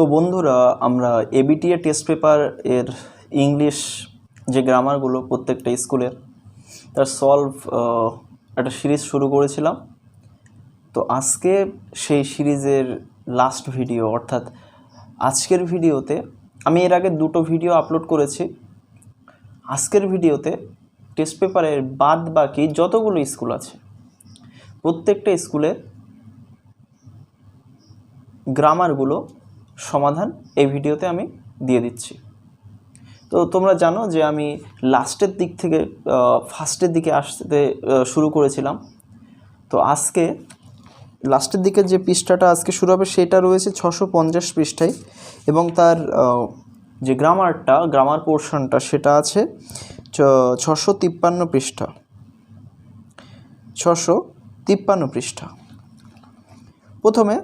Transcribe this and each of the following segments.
তো বন্ধুরা আমরা এবিটিএ টেস্ট পেপার এর ইংলিশ যে গ্রামারগুলো প্রত্যেকটা স্কুলের তার সলভ একটা সিরিজ শুরু করেছিলাম। তো আজকে সেই সিরিজের লাস্ট ভিডিও, অর্থাৎ আজকের ভিডিওতে আমি এর আগে দুটো ভিডিও আপলোড করেছি। আজকের ভিডিওতে টেস্ট পেপারের বাদ বাকি যতগুলো স্কুল আছে প্রত্যেকটা স্কুলের গ্রামারগুলো সমাধান এই ভিডিওতে আমি দিয়ে দিচ্ছি। তো তোমরা জানো যে আমি লাস্টের দিক থেকে ফার্স্টের দিকে আসতে শুরু করেছিলাম। তো আজকে লাস্টের দিকের যে পৃষ্ঠাটা আজকে শুরু হবে সেটা রয়েছে 650 পৃষ্ঠায়, এবং তার যে গ্রামার পোর্শনটা সেটা আছে 653 পৃষ্ঠা। 653 পৃষ্ঠা। প্রথমে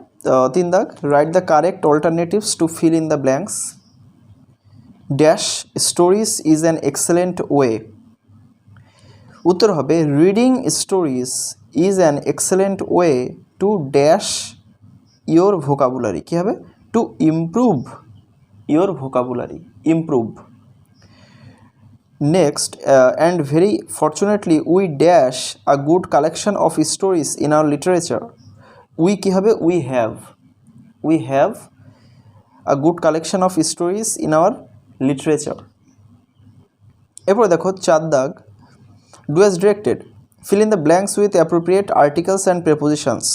3 দাগ, write the correct alternatives to fill in the blanks. Dash stories is an excellent way. উত্তর হবে reading stories is an excellent way to dash your vocabulary. কী হবে? To improve your vocabulary. Improve. Next, and very fortunately we dash a good collection of stories in our literature. We কী হবে? We have a good collection of stories in our literature. এরপর দেখো 4 দাগ, do as directed, fill in the blanks with appropriate articles and prepositions.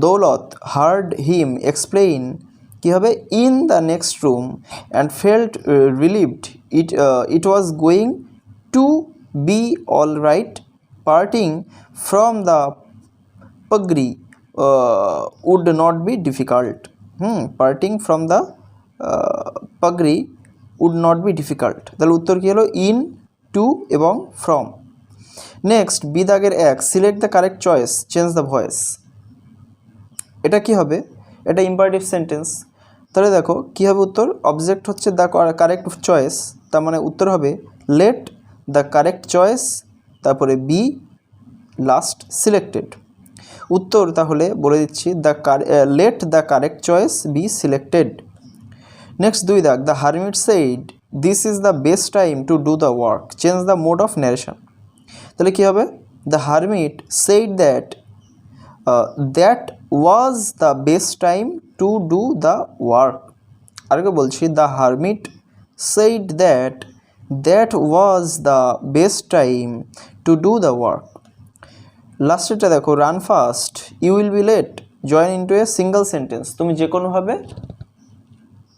Daulat heard him explain কি হবে in the next room and felt relieved it was going to be all right. Parting from the pugri would not be difficult. Parting from the pugri would not be difficult. তাহলে উত্তর কি হলো? in, to এবং from. Next, B দাগের 1, select the correct choice, change the voice. এটা কি হবে? এটা ইম্পারেটিভ সেন্টেন্স। তাহলে দেখো কী হবে উত্তর? অবজেক্ট হচ্ছে দ্য কারেক্ট চয়েস, তার মানে উত্তর হবে লেট দ্য কারেক্ট চয়েস, তারপরে বি লাস্ট সিলেক্টেড। উত্তর তাহলে বলে দিচ্ছি, let the correct choice B selected. Next 2 দাগ, the hermit said this is the best time to do the work, change the mode of narration. তাহলে কী হবে? The hermit said that was the best time to do the work. আরেকটা বলছি, the hermit said that was the best time to do the work. লাস্টেরটা দেখো, run fast you will be late, join into a single sentence. তুমি যে কোনোভাবে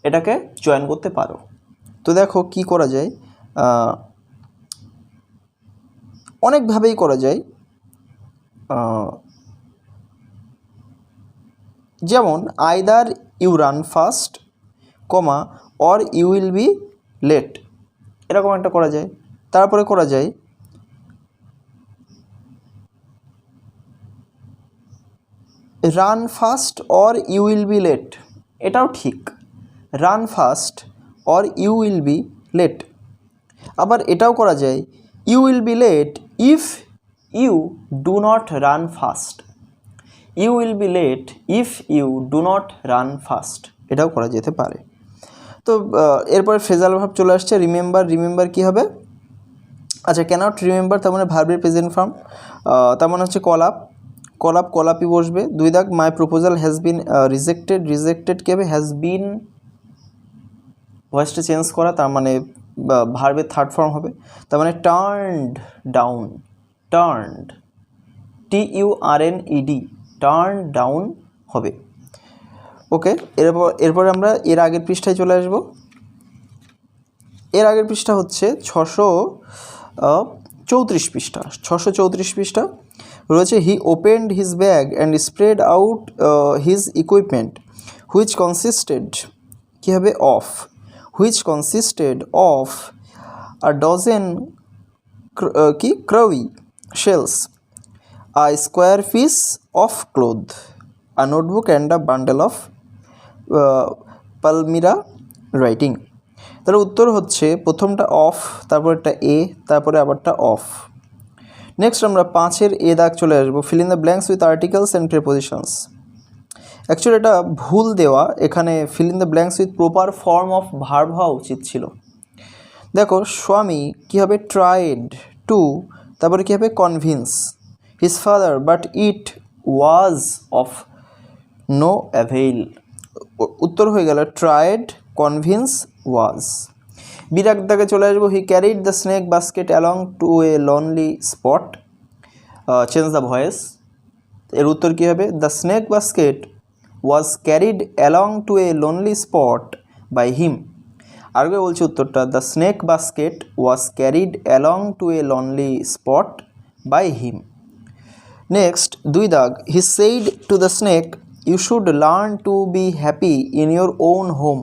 এটাকে join করতে পারো। তো দেখো কি করা যায়, অনেকভাবেই করা যায়। যেমন either you run fast, comma or you will be late, এরকম একটা করা যায়। তারপরে করা যায় run fast or you will be late, এটাও ঠিক। Run fast or you will be late. আবার এটাও করা যায় you will be late if you do not run fast. You will be late if you do not run fast, এটাও করা যেতে পারে। তো এরপরে ফ্রেজাল ভার্ব চলে আসছে। রিমেম্বার কী হবে? আচ্ছা, ক্যানট রিমেম্বার তার মানে ভার্বের প্রেজেন্ট ফর্ম, তার মানে হচ্ছে কলাপই বসবে। 2 দাগ, my proposal has been rejected কী হবে? হ্যাজ বিন, ভয়েসটা চেঞ্জ করা, তার মানে ভার্বের থার্ড ফর্ম হবে। তার মানে turned down, TURNED, turn down হবে। ওকে, এরপরে আমরা এর আগের পৃষ্ঠায় চলে আসব। এর আগের পৃষ্ঠা হচ্ছে 634 পৃষ্ঠা। 634 পৃষ্ঠা রয়েছে, he opened his bag and spread out his equipment which consisted কী হবে? which consisted of a dozen crowy shells, a square piece of cloth, a notebook and a bundle of palmyra writing. তাহলে উত্তর হচ্ছে প্রথমটা of, তারপরটা এ, তারপরে আবারটা of. Next আমরা 5-এর A দাগ চলে আসবো, fill in the blanks with articles and prepositions. Actually এটা ভুল দেওয়া, এখানে feel in the blanks with proper form of verb হওয়া উচিত ছিল। দেখো স্বামী কী হবে, ট্রাইড টু, তারপরে কী হবে, convince his father, but it was of no avail. উত্তর হয়ে গেল ট্রাইড, কনভিন্স, ওয়াজ। বিরাট দাগে চলে আসবো, he carried the snake basket along to a lonely spot, change the voice. এর উত্তর কী হবে, the snake basket was carried along to a lonely spot by him. আগে বলছি উত্তরটা, the snake basket was carried along to a lonely spot by him. Next 2 দাগ, he said to the snake you should learn to be happy in your own home,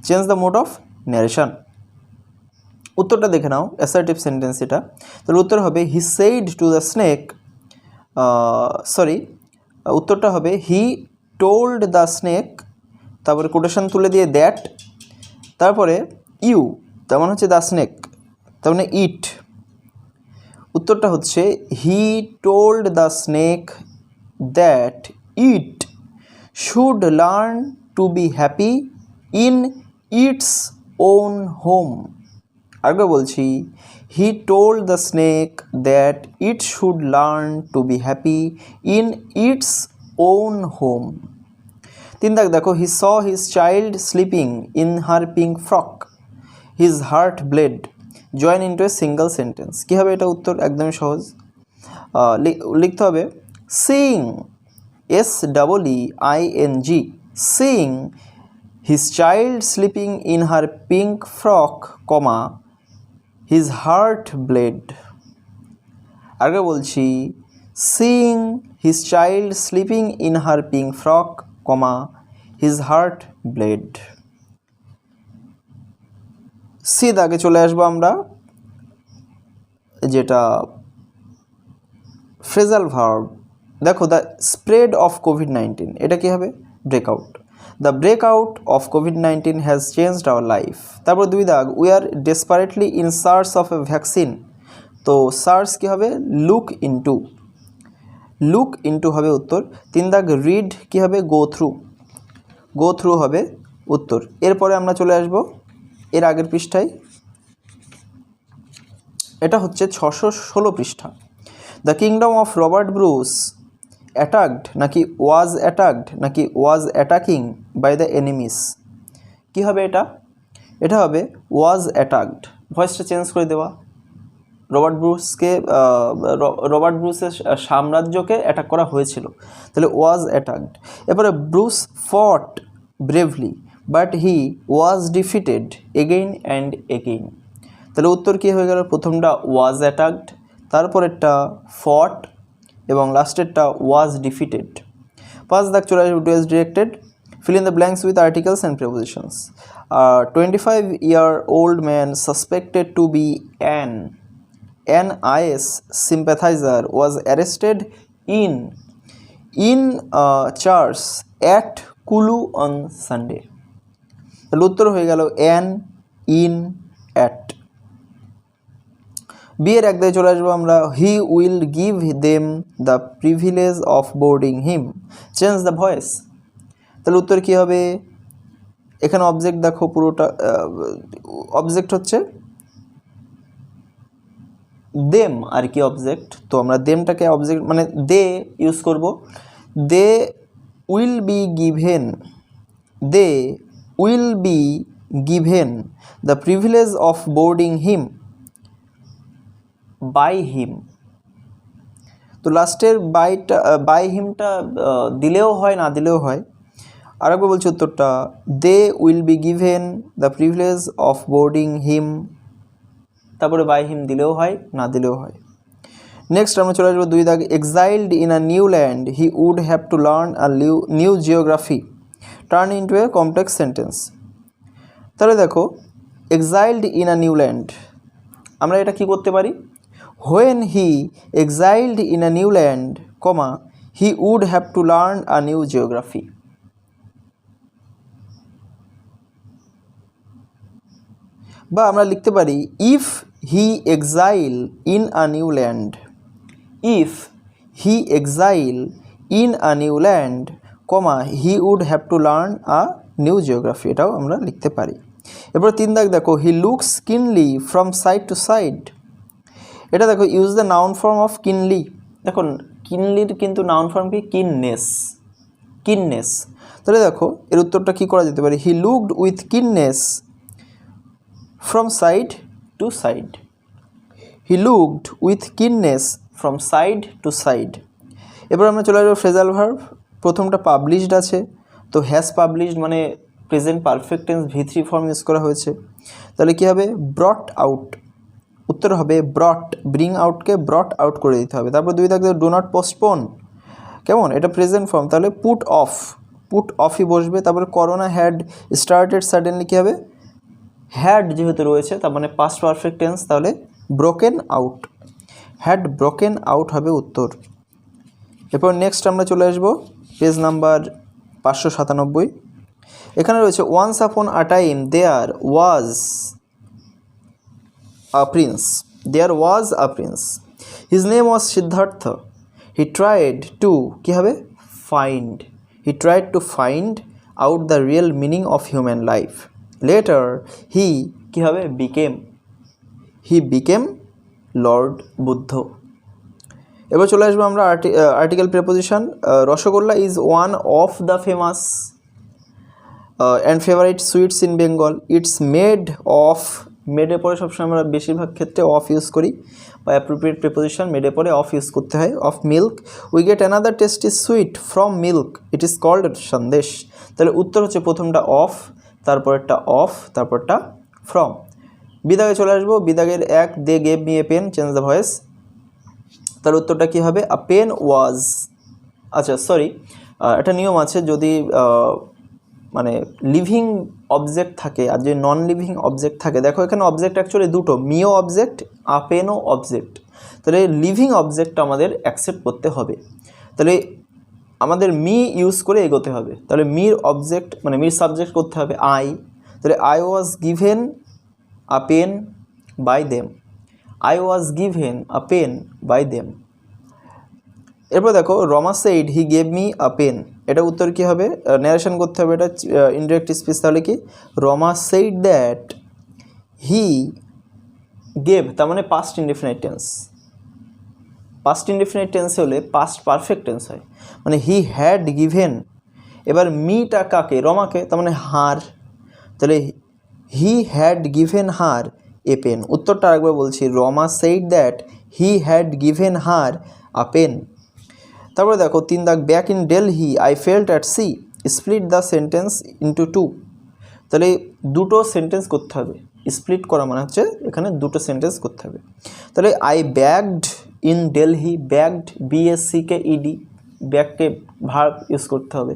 change the mode of narration. উত্তরটা দেখে নাও, assertive sentence এটা। তাহলে উত্তর হবে হি said to the snake, উত্তরটা হবে he told the snake, তারপরে কোটেশন তুলে দিয়ে দ্যাট, তারপরে ইউ, তার মানে হচ্ছে দ্য স্নেক, তার মানে ইট। উত্তরটা হচ্ছে he told the snake that it should learn to be happy in its own home. আগে বলছি, he told the snake that it should learn to be happy in its own home. 3 দাগ দেখো, হি স his child sleeping in her pink frock, his heart blade, join into a single sentence. কী হবে এটা উত্তর, একদমই সহজ। লিখতে হবে Singh, SEEING, Singh his child sleeping in her pink frock, comma his heart bled. আগে বলছি, seeing his child sleeping in her pink frock, comma his heart bled. C দাগে চলে আসবো আমরা, যেটা ফ্রেজাল ভার্ব। দেখো, দ্য স্প্রেড অফ কোভিড-19, এটা কী হবে, breakout. The breakout of covid has changed our life. তারপর 2 দাগ, we are desperately in search of a vaccine. তো সার্চ কী হবে, লুক ইনটু, লুক ইনটু হবে উত্তর। 3 দাগ, রিড কী হবে, গো থ্রু, গো থ্রু হবে উত্তর। এরপরে আমরা চলে আসব এর আগের পৃষ্ঠায়, এটা হচ্ছে 616 পৃষ্ঠা। The kingdom of Robert Bruce attacked নাকি ওয়াজ অ্যাটাকড নাকি ওয়াজ অ্যাটাকিং বাই দ্য এনিমিস। কী হবে এটা, এটা হবে ওয়াজ অ্যাটাকড, ভয়েসটা চেঞ্জ করে দেওয়া। রবার্ট ব্রুসের সাম্রাজ্যকে অ্যাটাক করা হয়েছিল, তাহলে ওয়াজ অ্যাটাকড। এরপরে ব্রুস ফট bravely but he was defeated again and again. তাহলে উত্তর কী হয়ে গেল, প্রথমটা ওয়াজ অ্যাটাকড, তারপরেরটা ফট এবং লাস্টেরটা ওয়াজ ডিফিটেড। 5 দাগ চলে আসবে, do directed, fill in the blanks with articles and prepositions. A 25-year-old man suspected to be an IS sympathizer was arrested in church at Kulu on Sunday. তাহলে উত্তর হয়ে গেল an, in, at. বিয়ের এক দায় চলে আসবো আমরা, he will give them the privilege of boarding him, change the voice. তাহলে উত্তর কী হবে, এখানে অবজেক্ট দেখো, পুরোটা অবজেক্ট হচ্ছে দেম আর কি অবজেক্ট, তো আমরা দেমটাকে অবজেক্ট মানে দে ইউজ করব। They will be given, they will be given the privilege of boarding him by him. তো লাস্টের বাই হিমটা দিলেও হয় না দিলেও হয়। আরেকবার বলছি উত্তরটা, they will be given the privilege of boarding him, তারপরে বাই হিম দিলেও হয় না দিলেও হয়। নেক্সট আমরা চলে আসবো 2 দাগ, exiled in a new land he would have to learn a new geography, turn into a complex sentence. তাহলে দেখো, exiled in a new land, আমরা এটা কি করতে পারি, when he exiled in a new land, comma he would have to learn a new geography. বা আমরা লিখতে পারি, if he exile in a new land, if he exile in a new land, comma he would have to learn a new geography, এটাও আমরা লিখতে পারি। এরপর 3 দাগ দেখো, he looks kindly from side to side. এটা দেখো, use the noun form of kindly. দেখুন কিনলির কিন্তু নাউন ফর্ম কি, কিননেস, কিননেস। তাহলে দেখো এর উত্তরটা কি করা যেতে পারে, he looked with kindness from side to side. He looked with kindness from side to side. এবার আমরা চলে আসবো ফ্রেজাল ভার্ব। প্রথমটা পাবলিশড আছে, তো হ্যাজ পাবলিশড মানে present perfect tense V3 form use করা হয়েছে। তাহলে কী হবে, ব্রট আউট। উত্তর হবে ব্রট, ব্রিং আউটকে ব্রট আউট করে দিতে হবে। তারপর 2 থাকবে ডু নট পোস্টপোন, কেমন, এটা প্রেজেন্ট ফর্ম, তাহলে পুট অফ, পুট অফই বসবে। তারপরে করোনা হ্যাড স্টার্টেড সাডেনলি, কী হবে, হ্যাড যেহেতু রয়েছে তার মানে পাস্ট পারফেক্ট টেন্স, তাহলে broken out, had broken out হবে উত্তর। এরপর নেক্সট আমরা চলে আসবো পেজ নাম্বার 597। এখানে রয়েছে once upon a time there was a prince, there was a prince, his name was Siddhartha, he tried to, কী হবে, find, he tried to find out the real meaning of human life, later he, কী হবে, became, he became lord Buddha. এবার চলে আসবো আমরা article preposition. Rosogolla is one of the famous and favourite sweets in Bengal, it's made of, মেডে পরে সবসময় আমরা বেশিরভাগ ক্ষেত্রে অফ ইউজ করি, বা অ্যাপ্রোপ্রিয়েট প্রেপোজিশন মেডে পরে অফ ইউজ করতে হয়। Of milk, we get another tasty sweet from milk, it is called sandesh. তাহলে উত্তর হচ্ছে প্রথমটা অফ, তারপরেরটা অফ, তারপরটা ফ্রম। বিদাগে চলে আসবো, বিদাগের 1, they gave me a pen, change the voice. তার উত্তরটা কী হবে, আ পেন ওয়াজ, আচ্ছা সরি, একটা নিয়ম আছে, যদি মানে লিভিং অবজেক্ট থাকে আর যদি নন লিভিং অবজেক্ট থাকে, দেখো এখানে অবজেক্ট অ্যাকচুয়ালি দুটো, মিও অবজেক্ট, আ পেনও অবজেক্ট। তাহলে লিভিং অবজেক্টটা আমাদের অ্যাকসেপ্ট করতে হবে, তাহলে আমাদের মি ইউজ করে এগোতে হবে। তাহলে মির অবজেক্ট মানে মির সাবজেক্ট করতে হবে আই, তাহলে I was given a pen by them, I was given a pen by them. এরপর দেখো Rama said he gave me a pen, এটা উত্তর কী হবে, ন্যারেশন করতে হবে, এটা ইনডিরেক্ট স্পিচ। তাহলে কি, Rama said that he gave, তার মানে past indefinite tense, past indefinite tense হলে পাস্ট পারফেক্ট টেন্স হয়, মানে হি হ্যাড গিভেন, এবার মিটা কাকে, রমাকে, তার মানে হার, তাহলে he had given her a pen. উত্তরটা আরেকবার বলছি, Rama said that he had given her a pen. তারপরে দেখো 3 দাগ, back in Delhi I felt at sea, split the sentence into 2। তাহলে দুটো সেন্টেন্স করতে হবে, স্প্লিট করা মানে হচ্ছে এখানে দুটো সেন্টেন্স করতে হবে। তাহলে I backed in Delhi, backed BACKED, ব্যাগকে ভার্ব ইউজ করতে হবে,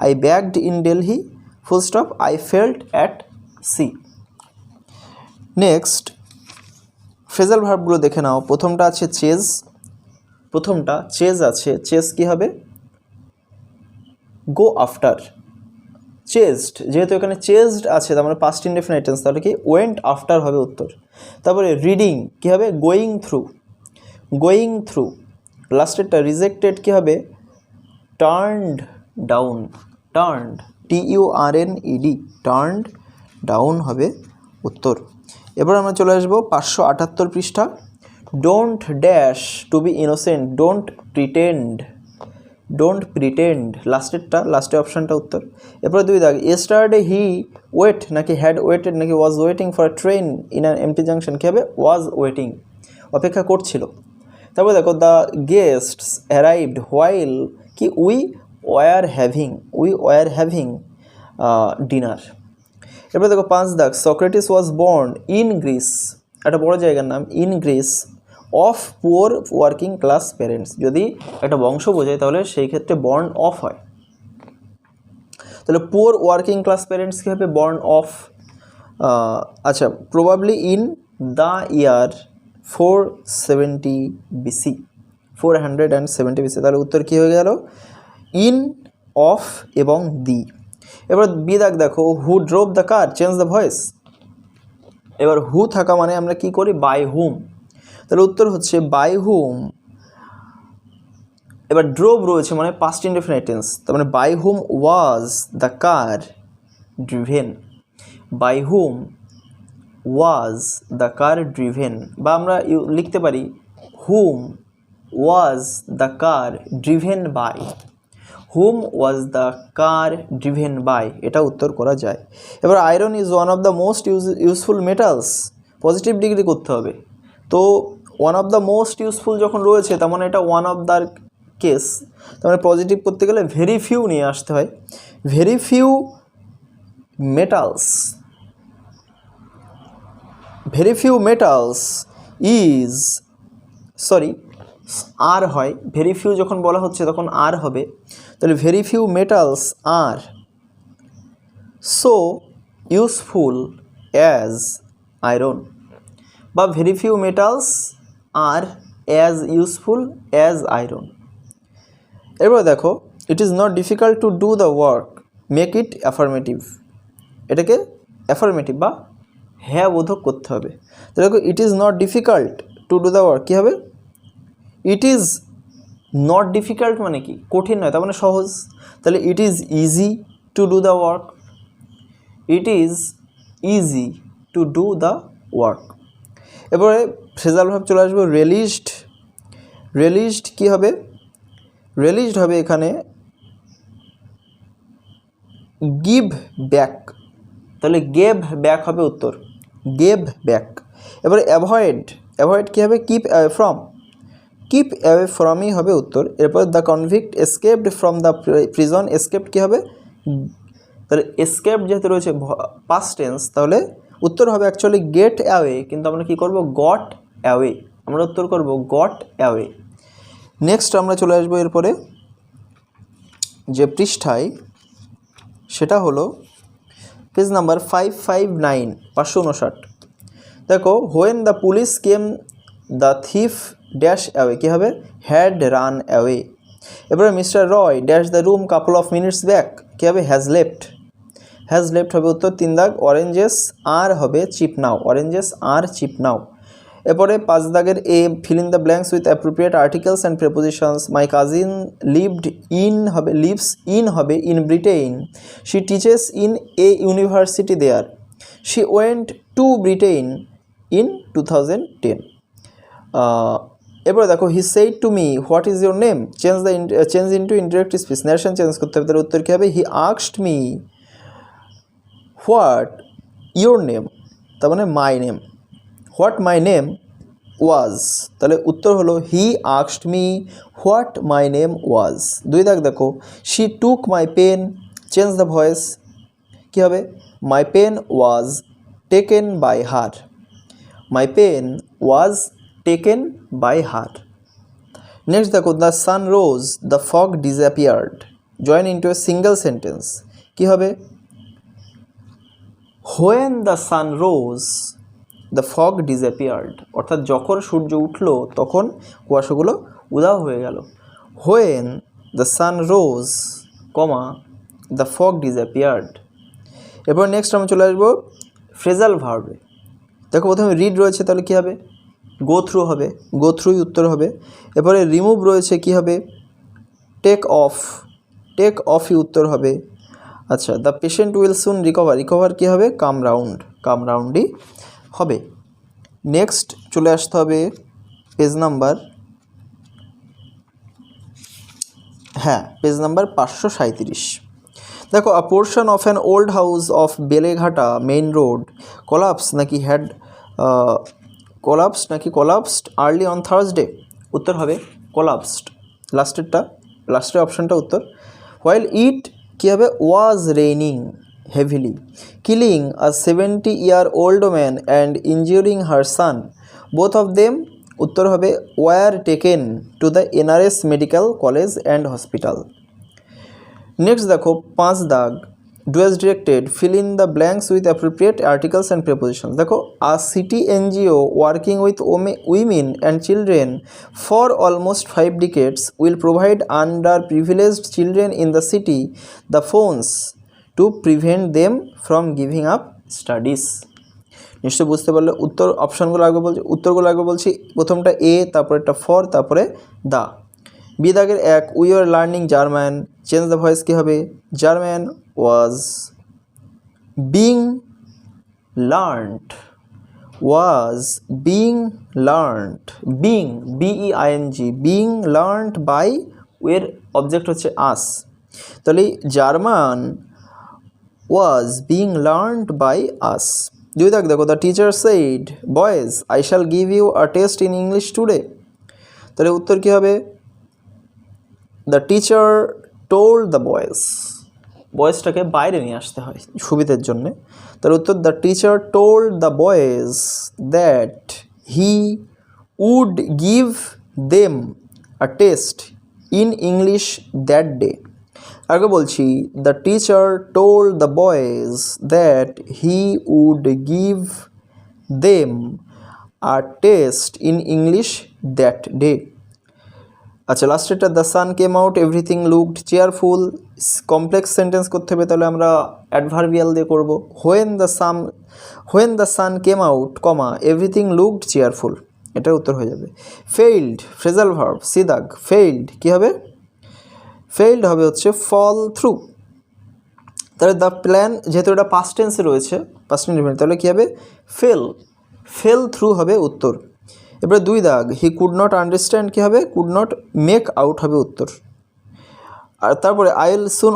I backed in Delhi full stop, I felt at sea. Next phrasal ভার্বগুলো দেখে নাও। প্রথমটা আছে চেজ, প্রথমটা চেজ আছে, চেজ কী হবে, গো আফটার, চেজড, যেহেতু এখানে চেজড আছে তার মানে পাস্ট ইনডেফিনিট টেন্স, তাহলে কি ওয়েন্ট আফটার হবে উত্তর। তারপরে রিডিং কী হবে, গোয়িং থ্রু, গোয়িং থ্রু। লাস্টেরটা রিজেক্টেড কী হবে, turned down, turned TURNED, turned down হবে উত্তর। এবার আমরা চলে আসবো 578 পৃষ্ঠা। Don't dash to be innocent, don't pretend, don't pretend, লাস্টেরটা, লাস্টের অপশানটা উত্তর। এরপরে 2 দাগ, ইয়েস্টারডে হি ওয়েট নাকি হ্যাড ওয়েটেড নাকি was waiting for a train in an empty junction, কী হবে, ওয়াজ ওয়েটিং, অপেক্ষা করছিল। তারপরে দেখো দ্য গেস্টস অ্যারাইভড হোয়াইল, কি we were having, we were having dinner. এরপরে দেখো 5 দাগ, Socrates was born in Greece, একটা বড় জায়গার নাম, in Greece of poor working class parents, যদি একটা বংশ বোঝায় তাহলে সেই ক্ষেত্রে বর্ন অফ হয়। তাহলে পুয়ার ওয়ার্কিং ক্লাস প্যারেন্টস কী হবে, বর্ন অফ। আচ্ছা, probably in the year 470 BC, 470 BC, তাহলে উত্তর কী হয়ে গেল, ইন, অফ এবং দি। এবার বি দাগ দেখো, who drove the car, change the voice. এবার হু থাকা মানে আমরা কি করি, বাই হুম, তাহলে উত্তর হচ্ছে বাই হুম এবার ড্রোভ রয়েছে মানে পাস্ট ইনডেফিনিট টেন্স, তার মানে by whom was the car driven, by whom was the car driven, বা আমরা লিখতে পারি whom was the car driven by, whom was the car driven by, এটা উত্তর করা যায়। এবার iron is one of the most useful metals, positive degree করতে হবে। তো one of the most useful যখন রয়েছে তার মানে এটা ওয়ান অফ দ্য কেস, তার মানে পজিটিভ করতে গেলে ভেরি ফিউ নিয়ে আসতে হয়। Very few metals, very few metals is, sorry are হয়, ভেরি ফিউ যখন বলা হচ্ছে তখন আর হবে, তাহলে very few metals are so useful as iron, বা very few metals are as useful as iron. এবার দেখো it is not difficult to do the work, make it affirmative, এটাকে অ্যাফার্মেটিভ বা হ্যাঁ বোধক করতে হবে। তো দেখো it is not difficult to do the work, কী হবে, ইট ইজ নট ডিফিকাল্ট মানে কি, কঠিন নয়, তার মানে সহজ, তাহলে it is easy to do the work, it is easy to do the work. এবারে ফ্রেজাল ভার্ব চলে আসবে রিলিজড, রিলিজড কী হবে, রিলিজড হবে এখানে গিভ ব্যাক, তাহলে গেভ ব্যাক হবে উত্তর, গেভ ব্যাক। এবারে অ্যাভয়েড, অ্যাভয়েড কী হবে, keep away from, keep away ফ্রমই হবে উত্তর। এরপর the convict escaped from the prison, escaped কী হবে, তাহলে এসকেপ যেহেতু রয়েছে পাস্ট টেন্স, তাহলে উত্তর হবে অ্যাকচুয়ালি গেট অ্যাওয়ে, কিন্তু আমরা কী করব, গট অ্যাওয়ে, আমরা উত্তর করব গট অ্যাওয়ে। নেক্সট আমরা চলে আসবো এরপরে যে পৃষ্ঠায়, সেটা হলো পেজ নাম্বার 559, 559। দেখো when the police came the thief dash away, কী হবে, হ্যাড রান অ্যাওয়ে। এবারে mister Roy dash the room couple of minutes back, কী হবে, হ্যাজ লেফট, হ্যাজ লেফট হবে উত্তর। 3 দাগ অরেঞ্জেস আর হবে cheap now, oranges are cheap now. এরপরে 5 দাগের A fill in the blanks with appropriate articles and prepositions, my cousin lived in হবে, lives in হবে in Britain, she teaches in a university there, she went to Britain in 2010। এরপরে দেখো he said to me what is your name, change into indirect speech, narration change করতে হবে, তার উত্তর কী হবে, he asked me what your name, তার মানে my name, what my name was, তাহলে উত্তর হলো he asked me what my name was. 2 দাগ দেখো she took my pen, change the voice, কী হবে, my pen was taken by her, my pen was taken by her. Next দেখো the sun rose the fog disappeared, join into a single sentence, কী হবে, when the sun rose the fog disappeared, অর্থাৎ যখন সূর্য উঠলো তখন কুয়াশাগুলো উধাও হয়ে গেল। When the sun rose comma the fog disappeared. এরপর নেক্সট আমরা চলে আসবো ফ্রেজাল ভার্বে। দেখো প্রথমে রিড রয়েছে, তাহলে কী হবে, গো থ্রু হবে, গো থ্রুই উত্তর হবে। এরপরে রিমুভ রয়েছে, কী হবে, টেক অফ, টেক অফই উত্তর হবে। আচ্ছা the patient will soon recover, recover কী হবে, কাম রাউন্ড, কাম রাউন্ডই হবে। নেক্সট চলে আসতে হবে পেজ নাম্বার, হ্যাঁ পেজ নাম্বার 537। দেখো a portion of an old house of Beleghata main road collapse নাকি হ্যাড কোলাপসড নাকি কোলাপসড আর্লি অন থার্সডে, উত্তর হবে কোলাপসড, লাস্টেরটা, লাস্টের অপশানটা উত্তর। হোয়াইল ইট কী হবে, was raining heavily, killing a 70-year-old man and injuring her son, both of them, উত্তর হবে were taken to the NRS medical college and hospital. Next দেখো 5 দাগ do as directed, fill in the blanks with appropriate articles and prepositions. দেখো a city NGO working with women and children for almost 5 decades will provide underprivileged children in the city the phones to prevent them from giving up studies. নিশ্চয়ই বুঝতে পারলে উত্তর অপশানগুলো আগে বলছি, উত্তরগুলো আগে বলছি, প্রথমটা এ, তারপরে একটা ফর, তারপরে দা। বি দাগের 1 we are learning German, change the voice কী হবে, German was being learned, was being learned, being being learned by এর অবজেক্ট হচ্ছে us, তাহলে German was being learned by us। দুই দাগ দেখো, the teacher said boys I shall give you a test in English today, তাহলে উত্তর কী হবে, the teacher told the boys, বয়েজটাকে বাইরে নিয়ে আসতে হয় সুবিধের জন্যে, তার উত্তর the teacher told the boys that he would give them a test in English that day. আগে বলছি, the teacher told the boys that he would give them a test in English that day. আচ্ছা, লাস্টেরটা the sun came out everything looked cheerful, complex sentence করতে হবে, তাহলে আমরা adverbial দিয়ে করবো। When the sun came out comma everything looked cheerful, এটার উত্তর হয়ে যাবে। ফেইল্ড ফ্রেজাল ভার্ব, সি দাগ ফেইল্ড কী হবে, ফেইল্ড হবে হচ্ছে ফল থ্রু, তাহলে দ্য প্ল্যান, যেহেতু এটা পাস্ট টেন্সে রয়েছে, পাস্ট টেন্স, তাহলে কী হবে, ফেল থ্রু হবে উত্তর। এবারে দুই দাগ, হি কুড নট আন্ডারস্ট্যান্ড কী হবে, কুড নট মেক আউট হবে উত্তর। আর তারপরে আই উইল সুন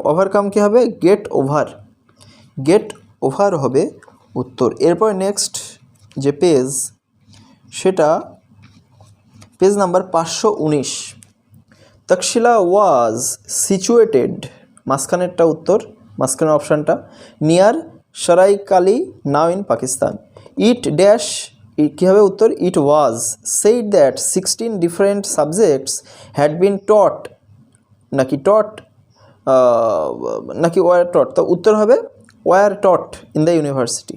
ওভারকাম কী হবে, গেট ওভার হবে উত্তর। এরপর নেক্সট যে পেজ, সেটা page number 519। Taxila was situated, মাঝখানেরটা উত্তর, মাঝখানের অপশানটা, near Saraikala now in Pakistan. It dash কী হবে উত্তর, it was said that 16 different subjects had been taught, নাকি ওয়ার টট, তো উত্তর হবে were taught in the university.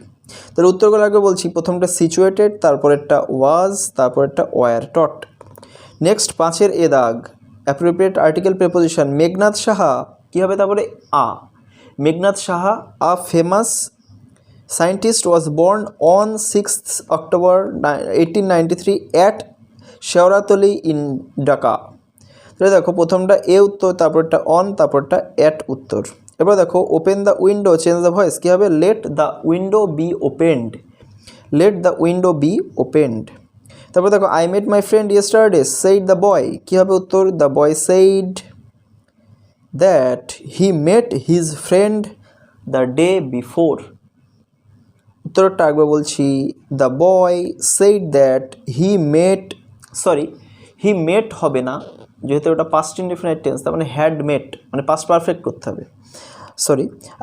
তাহলে উত্তরগুলো আগে বলছি, প্রথমটা সিচুয়েটেড, তারপরেরটা ওয়াজ, তারপরেরটা ওয়ার টট। নেক্সট 5-এর এ দাগ, appropriate article preposition, Meghnath Saha কী হবে, তারপরে Meghnath Saha a famous scientist was born on 6th October 1893 at Sheoratali in Dhaka. তাহলে দেখো, প্রথমটা এ উত্তর, তারপরটা অন, তারপরটা অ্যাট উত্তর। এবার দেখো, open the window change the voice কী হবে, let the window be opened. তারপর দেখো, I met my friend yesterday said the boy কী হবে উত্তর, the boy said that he met his friend the day before. উত্তরটা একবার বলছি, the boy said that he met হবে না, যেহেতু ওটা পাস্ট ইনডিফিনিট টেন্স, তার মানে হ্যাড মেট, মানে পাস্ট পারফেক্ট করতে হবে,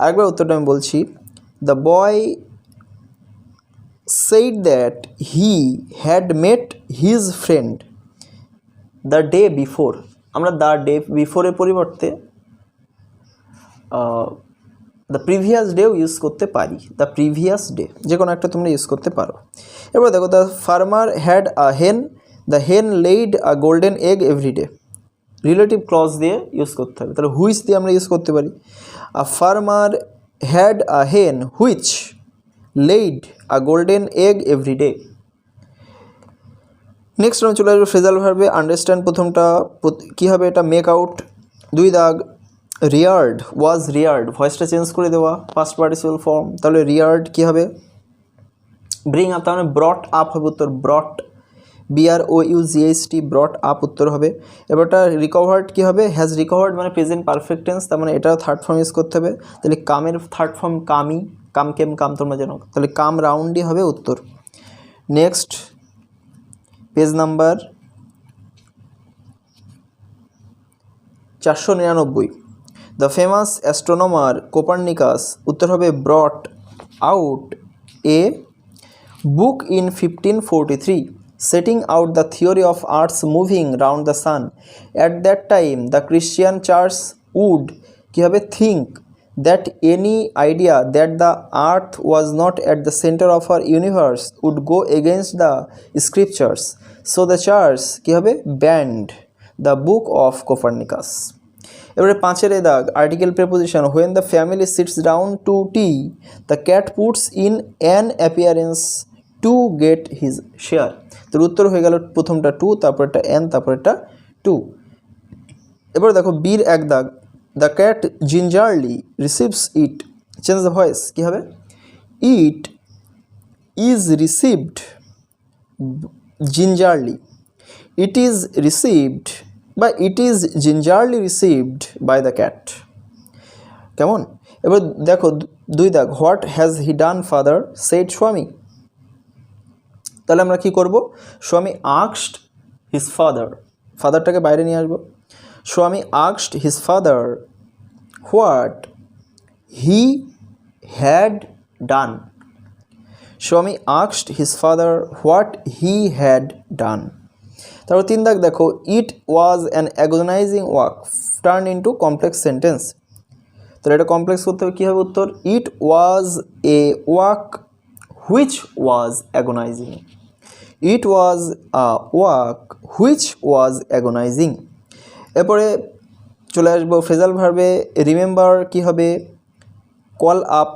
আরেকবার উত্তরটা আমি বলছি, the boy said that he had mate his friend the day before. আমরা দ্য ডে বিফোরের পরিবর্তে দ্য প্রিভিয়াস ডেও ইউজ করতে পারি, দ্য প্রিভিয়াস ডে, যে কোনো একটা তোমরা ইউজ করতে পারো। এবার দেখো, the farmer had a hen, the hen laid a golden egg every day, relative clause দিয়ে ইউজ করতে হবে, তাহলে হুইচ দিয়ে আমরা ইউজ করতে পারি, আ farmer had a hen which laid a golden egg every day. Next আমি চলে আসবো ফ্রেজাল ভার্বে, আন্ডারস্ট্যান্ড প্রথমটা কী হবে, এটা মেক আউট। দুই দাগ, রিয়ার্ড ওয়াজ রিয়ার্ড, ভয়েসটা চেঞ্জ করে দেওয়া, পাস্ট পার্টিসিপল ফর্ম, তাহলে রিয়ার্ড কী হবে, ব্রিং আপ, তার মানে ব্রট আপ হবে উত্তর, ব্রট BROUGHT ব্রট আপ উত্তর হবে। এবারটা রিকভার্ড কী হবে, হ্যাজ রিকভার্ড মানে প্রেজেন্ট পারফেক্ট টেন্স, তার মানে এটাও থার্ড ফর্ম ইউজ করতে হবে, তাহলে কামের থার্ড ফর্ম কামি, কাম তোমরা জানো, তাহলে কাম রাউন্ডই হবে উত্তর। Next page number 499, the famous astronomer Copernicus, উত্তর হবে ব্রট out A book in 1543 setting out the theory of Earth's moving round the sun. At that time the Christian church would কী হবে think that any idea that the earth was not at the center of our universe would go against the scriptures, so the church কী হবে banned the book of Copernicus. এবারে 5-এর A দাগ, article preposition, when the family sits down to tea the cat puts in an appearance to get his share। তোর উত্তর হয়ে গেল প্রথমটা two, তারপরটা N, তারপরটা টু। এবার দেখো বীর এক দাগ, the cat gingerly receives it, change the voice, কী হবে? It is received gingerly, it is received বা it is gingerly received by the cat, কেমন? এবার দেখো দুই দাগ, what has he done father said স্বামী, তাহলে আমরা কি করব? স্বামী আস্কড হিজ ফাদার, ফাদারটাকে বাইরে নিয়ে আসবো। Swami asked his father what he had done, Swami asked his father what he had done. তারপর তিন দাগ দেখো, it was an agonising walk turn into complex sentence, তাহলে এটা কমপ্লেক্স করতে হবে, কী হবে উত্তর? It was a walk which was agonising, it was a walk which was agonising. এরপরে চলে আসবো ফ্রেজাল ভার্বে, রিমেম্বার কী হবে? কল আপ,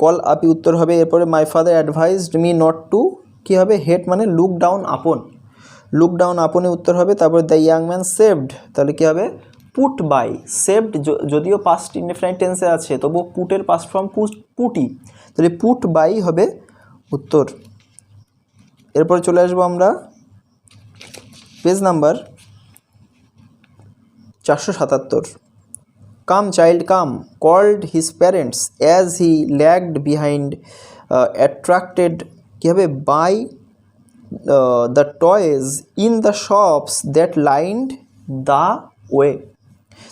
কল আপই উত্তর হবে। এরপরে my father advised me not to, কী হবে? হেট মানে look down upon, look down আপনে উত্তর হবে। তারপর দ্য ইয়াং ম্যান সেভড, তাহলে কী হবে? পুট বাই, সেভড যদিও পাস্ট ইনডেফিনাইট টেন্সে আছে তবুও পুটের পাস্ট ফর্ম পুটি, তাহলে পুট বাই হবে উত্তর। এরপরে চলে আসবো আমরা page number 477। Come child come called his parents as he lagged behind, attracted কী হবে? By the toys in the shops that lined the way,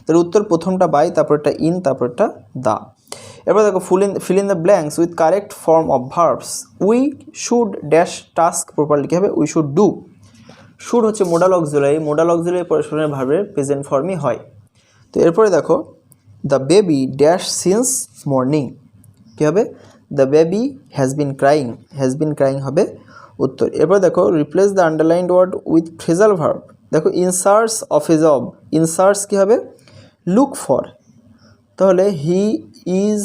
তাহলে উত্তর প্রথমটা বাই, তারপরটা ইন, তারপরটা দা। এরপর দেখো fill in the blanks with correct form of verbs, we should dash task properly, কী হবে? We should do. শুড হচ্ছে মোডাল অক্সিলারি, মোডাল অক্সিলারি পরস্পরের ভার্বের প্রেজেন্ট ফর্মই হয়। তো এরপরে দেখো the baby dash since morning, কী হবে? The baby has been crying, has been crying হবে উত্তর। এরপর দেখো replace the underlined word with phrasal verb, দেখো in search of a job, in search কী হবে? লুক ফর, তাহলে হি ইজ,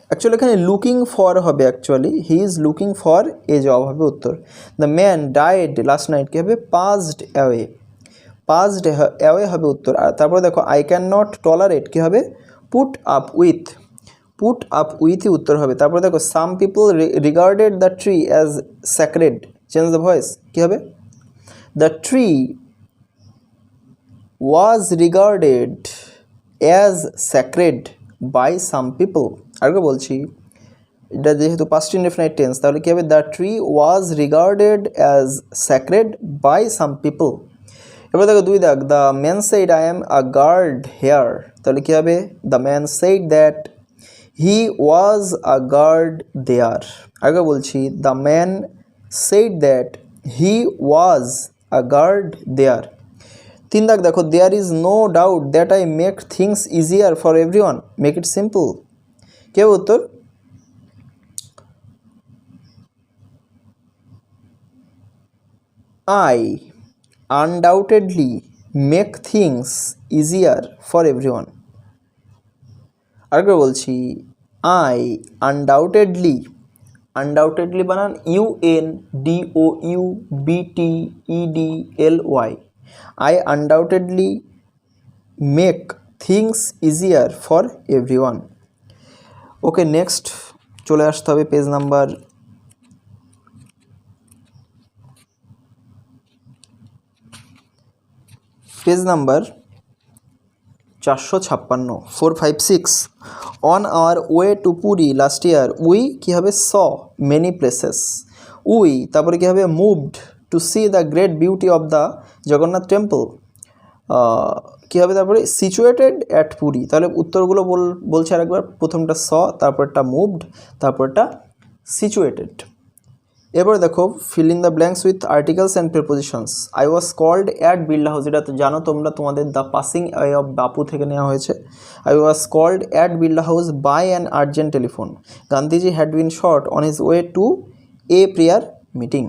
অ্যাকচুয়ালি এখানে লুকিং ফর হবে, actually he is looking for a job হবে উত্তর। The man died last night, কী হবে? পাসড অ্যাওয়ে, পাসড অ্যাওয়ে হবে উত্তর। আর তারপর দেখো আই ক্যান নট টলারেট, কী হবে? Put up with, put up উইথই উত্তর হবে। তারপর দেখো some people regarded the tree as sacred, change the voice, কী হবে? The tree was regarded as sacred by some people. আগে বলছি এটা যেহেতু পাস্ট ইনডেফিনাইট টেন্স, তাহলে কী হবে? The tree was regarded as sacred by some people. এবার দেখো দুই দাগ, the man said I am a guard here, তাহলে কী হবে? The man said that he was a guard there. আগে বলছি the man said that he was a guard there. তিন দাগ দেখো, there is no doubt that I make things easier for everyone, make it simple, কে উত্তর? I undoubtedly make things easier for everyone. আরেকবার বলছি, I undoubtedly, undoubtedly বানান UNDOUBTEDLY, I undoubtedly make things easier for everyone. Okay next চলে আসতে হবে page number 456, 456। On our way to Puri last year we কী হবে? স মেনি প্লেসেস, উই তারপরে কী হবে? Moved to see the great beauty of the Jagannath temple, কী হবে? তারপরে সিচুয়েটেড অ্যাট পুরী, তাহলে উত্তরগুলো বলছে আরেকবার, প্রথমটা স, তারপরটা মুভড, তারপরটা সিচুয়েটেড। এরপরে দেখো fill in the blanks with articles and prepositions. I was called at Birla House, এটা তো জানো তোমরা, তোমাদের দ্য পাসিং অ্যাওয়ে অফ বাপু থেকে নেওয়া হয়েছে। I was called at Birla house by an urgent telephone. Gandhiji had been shot on his way to a prayer meeting.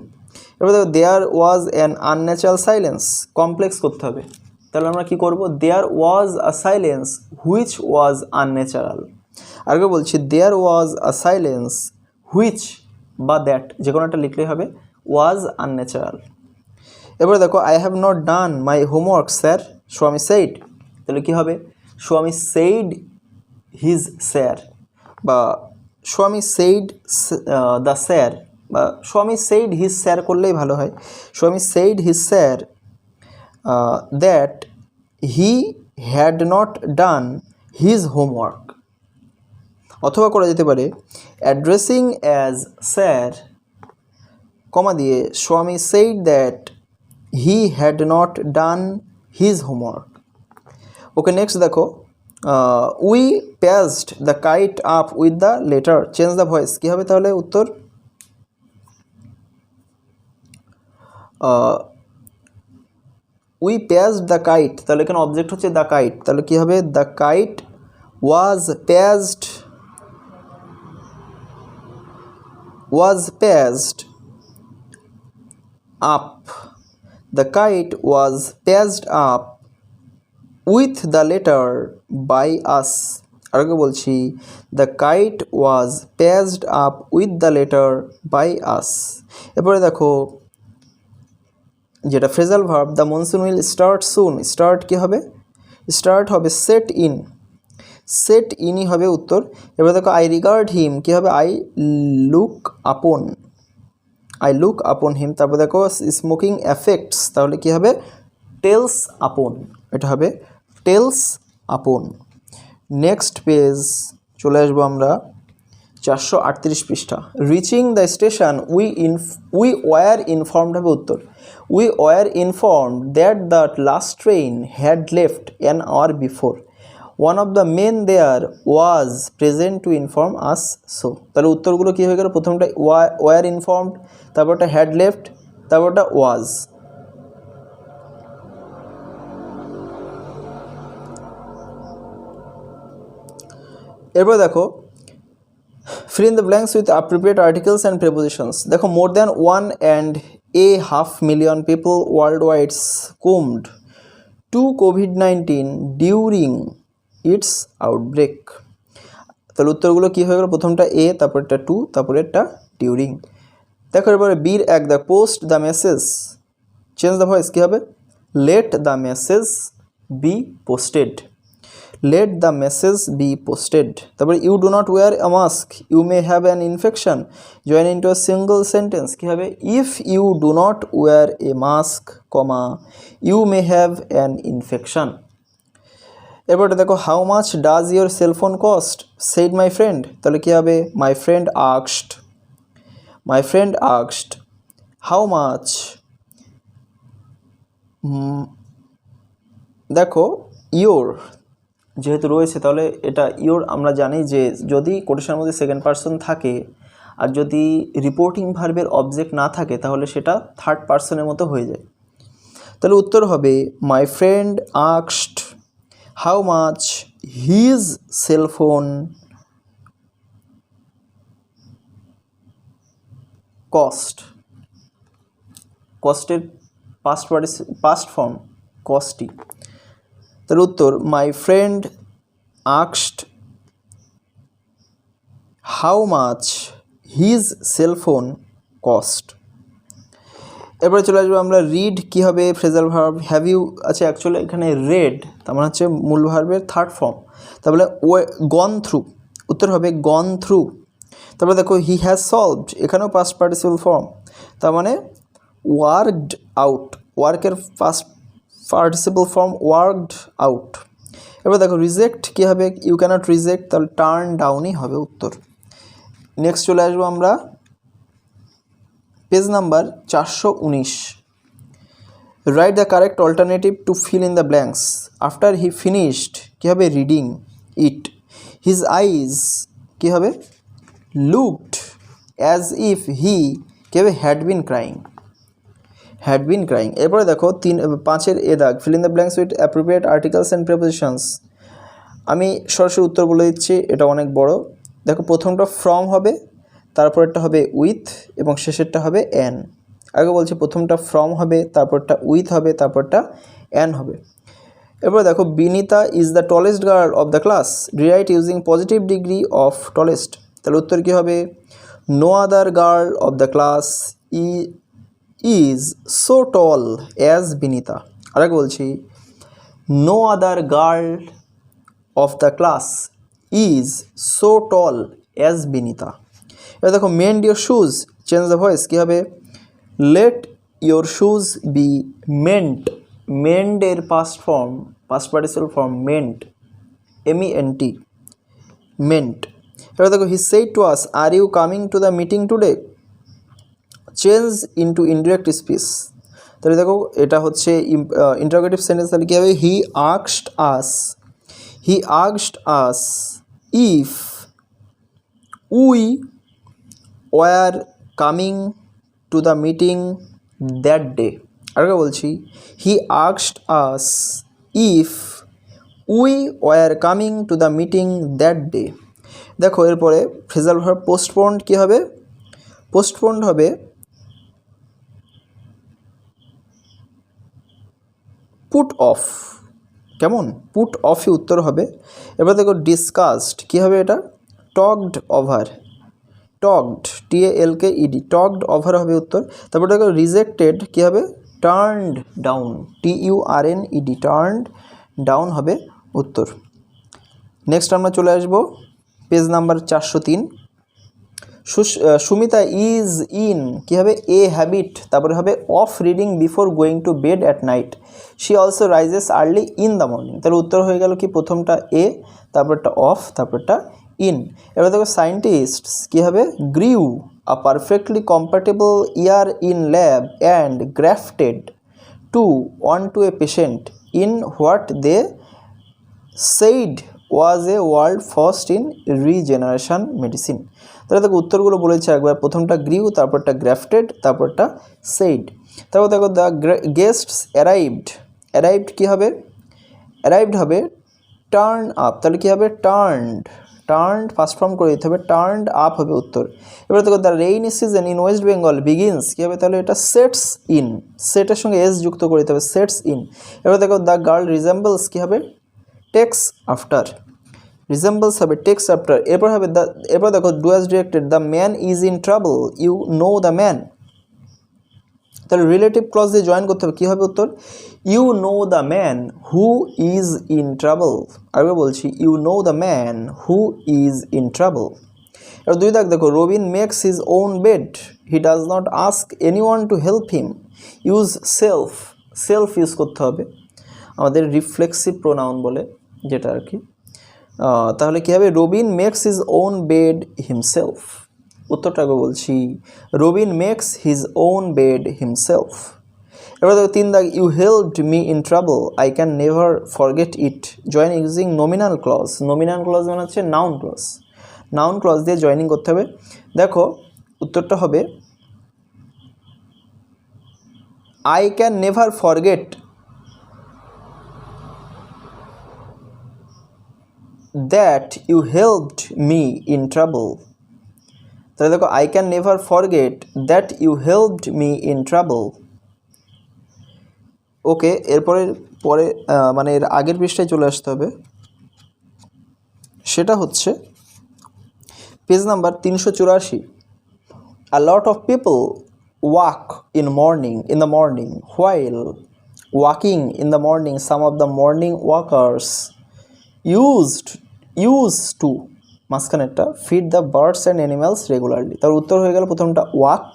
এবার দেখো there was an unnatural silence, complex করতে হবে, তাহলে আমরা কী করবো? There was a silence which was unnatural. আগে বলছি there was a silence which বা দ্যাট, যে কোনো একটা লিখলেই হবে, ওয়াজ আনন্যাচারাল। এবারে দেখো I have not done my homework sir, স্বামী সেইড, তাহলে কী হবে স্বামী সেইড হিজ স্যার, বা স্বামী সেইড দ্য স্যার, বা স্বামী সেইড হিজ স্যার করলেই ভালো হয়। স্বামী said his sir that he had not done his homework. অথবা করা যেতে পারে অ্যাড্রেসিং অ্যাজ স্যার, কমা দিয়ে Swami said that he had not done his homework. Okay, next দেখো we passed the kite up with the letter, change the voice, কী হবে তাহলে উত্তর? উই প্যাসড দ্য কাইট, তাহলে এখানে অবজেক্ট হচ্ছে দ্য কাইট, তাহলে কী হবে the kite was passed, up, the kite was patched up with the letter by us। আরেকবার বলছি, the kite was patched up with the letter by us। এরপরে দেখো যেটা phrasal verb, the monsoon will start soon, start কী হবে? Start হবে set in, set ইনই হবে উত্তর। এবার দেখো আই রিগার্ড হিম, কী হবে? I look upon, I look upon him. তারপর দেখো স্মোকিং এফেক্টস, তাহলে কী হবে? টেলস আপন, এটা হবে টেলস আপন। নেক্সট পেজ চলে আসবো আমরা 438 পৃষ্ঠা। Reaching the station we were informed হবে উত্তর। We were informed that the last train had left an hour before, one of the men there was present to inform us so. তাহলে উত্তরগুলো কী হয়ে গেল? প্রথমটা ওয়ার ইনফর্মড, তারপরটা had left, তারপরটা ওয়াজ। এরপর দেখো fill in the blanks with appropriate articles and prepositions। দেখো more than 1.5 million people worldwide succumbed to COVID-19 during its outbreak। তাহলে উত্তরগুলো কী হয়ে গেল? প্রথমটা এ, তারপরটা টু, তারপরেরটা ডিউরিং। দেখো এরপরে বীর এক, the post the message, change the voice, কী হবে? Let the message be posted, let the message be posted. তারপরে you do not wear a mask, you may have an infection, join into a single sentence, কী হবে? If you do not wear a mask, comma you may have an infection. এরপরে দেখো how much does your cellphone cost, said my friend, তাহলে কী হবে? My friend asked, my friend asked how much. দেখো your যেহেতু রয়েছে, তাহলে এটা ইয়োর আমরা জানি যে যদি কোটেশনের মধ্যে সেকেন্ড পারসন থাকে আর যদি রিপোর্টিং ভার্বের অবজেক্ট না থাকে তাহলে সেটা থার্ড পারসনের মতো হয়ে যায়। তাহলে উত্তর হবে my friend asked how much his cellphone cost, কস্টের পাস্ট ফর্ম কস্টি। তাহলে উত্তর my friend asked how much his cellphone cost. এরপরে চলে আসবো আমরা রিড, কী হবে? Phrasal verb. হ্যাভ ইউ আছে অ্যাকচুয়ালি এখানে রেড, তার মানে হচ্ছে মূল ভার্বের থার্ড ফর্ম। তারপরে গন থ্রু, উত্তর হবে গন থ্রু। তারপরে দেখো হি হ্যাজ সলভড, এখানেও পাস্ট পার্টিসিপল ফর্ম, তার মানে ওয়ার্কড আউট, ওয়ার্কের past participle form worked out. এবার দেখো রিজেক্ট, কী হবে? ইউ ক্যানট রিজেক্ট, তাহলে টার্ন ডাউনই হবে উত্তর। নেক্সট চলে আসবো আমরা page number 419। Write the correct alternative to fill in the blanks. After he finished, কী হবে? রিডিং ইট, হিজ আইজ, কী হবে? লুকড অ্যাজ ইফ হি, কী হবে? Had been crying, had been crying. এরপরে দেখো 5-এর এ দাগ, feel in the blanks with appropriate articles and prepositions. আমি সরাসরি উত্তর বলে দিচ্ছি, এটা অনেক বড়। দেখো প্রথমটা ফ্রম হবে, তারপরেরটা হবে উইথ এবং শেষেরটা হবে অ্যান। আগে বলছি প্রথমটা ফ্রম হবে, তারপরটা উইথ হবে, তারপরটা অ্যান হবে। এরপর দেখো Binita is the tallest girl of the class, rewrite using positive degree of tallest. তাহলে উত্তর কী হবে? No other girl of the class is so tall as Binita. আরেকবার বলছি, no other girl of the class is so tall as Binita. এবার দেখো mend your shoes, change the voice, কী হবে? Let your shoes be ment. মেন্ডের past participle form ment, MENT, ment. এবার দেখো he said to us are you coming to the meeting today, change into indirect speech. তাহলে দেখো এটা হচ্ছে interrogative sentence, তাহলে কী হবে? He asked us if we were coming to the meeting that day. আরেকবার বলছি, he asked us if we were coming to the meeting that day. দেখো এরপরে ফ্রেজাল ভার্ব পোস্টপোন্ড কী হবে? পোস্টপোন্ড হবে পুট অফ। কেমন? পুট অফই উত্তর হবে। এবার দেখো ডিসকাসড কী হবে? এটা talked over, talked, TALKED, talked over হবে উত্তর। তারপর দেখো রিজেক্টেড কী হবে? Turned down, TURNED, turned down হবে উত্তর। নেক্সট আমরা চলে আসবো page number 403। Sumita is in কী হবে? এ হ্যাবিট, তারপরে হবে of reading before going to bed at night. She also rises early in the morning. তাহলে উত্তর হয়ে গেল কি? প্রথমটা এ, তারপরটা অফ, তারপরটা ইন। এবার দেখো সায়েন্টিস্টস কী হবে? Grew a perfectly compatible ear in lab and grafted on to a patient in what they said was a world first in regeneration medicine. তাহলে দেখো উত্তরগুলো বলেছে একবার, প্রথমটা গ্রিউ, তারপরটা গ্রাফটেড, তারপরটা সেইড। তারপর দেখো দ্য গেস্টস অ্যারাইভড কী হবে? অ্যারাইভড হবে টার্ন আপ, তাহলে কী হবে? টার্নড ফার্স্ট ফর্ম করে দিতে হবে, টার্নড আপ হবে উত্তর। এবার দেখো the rainy season in West Bengal begins কী হবে? তাহলে এটা সেটস ইন, সেটের সঙ্গে এস যুক্ত করে দিতে হবে, সেটস ইন। এবার দেখো দ্য গার্ল রিজেম্বলস কী হবে? টেক্স আফটার, রিজেম্বলস হবে টেক্স আফটার। এরপর দেখো do as directed, the man is in trouble you know the man. তাহলে রিলেটিভ ক্লজ দিয়ে জয়েন করতে হবে, কী হবে উত্তর? You know the man who is in trouble. আরেকবার বলছি, you know the man who is in trouble. এবার দুই দাগ দেখো, Robin makes his own bed he does not ask any one to help him. Use self use করতে হবে, আমাদের reflexive pronoun বলে যেটা আর কি। তাহলে কী হবে? Robin makes his own bed himself. উত্তরটাকে বলছি, Robin makes his own bed himself. এবার দেখো তিন দাগ, you helped me in trouble I can never forget it join using nominal clause. Nominal clause মানে হচ্ছে নাউন ক্লজ, নাউন ক্লজ দিয়ে joining করতে হবে। দেখো উত্তরটা হবে I can never forget that you helped me in trouble. তাহলে দেখো I can never forget that you helped me in trouble. Okay, পরে মানে এর আগের পৃষ্ঠায় চলে আসতে হবে, সেটা হচ্ছে page number 384। A lot of people walk in the morning while walking in the morning some of the morning walkers used to মাঝখানেরটা feed the birds and animals regularly. তার উত্তর হয়ে গেল প্রথমটা ওয়াক,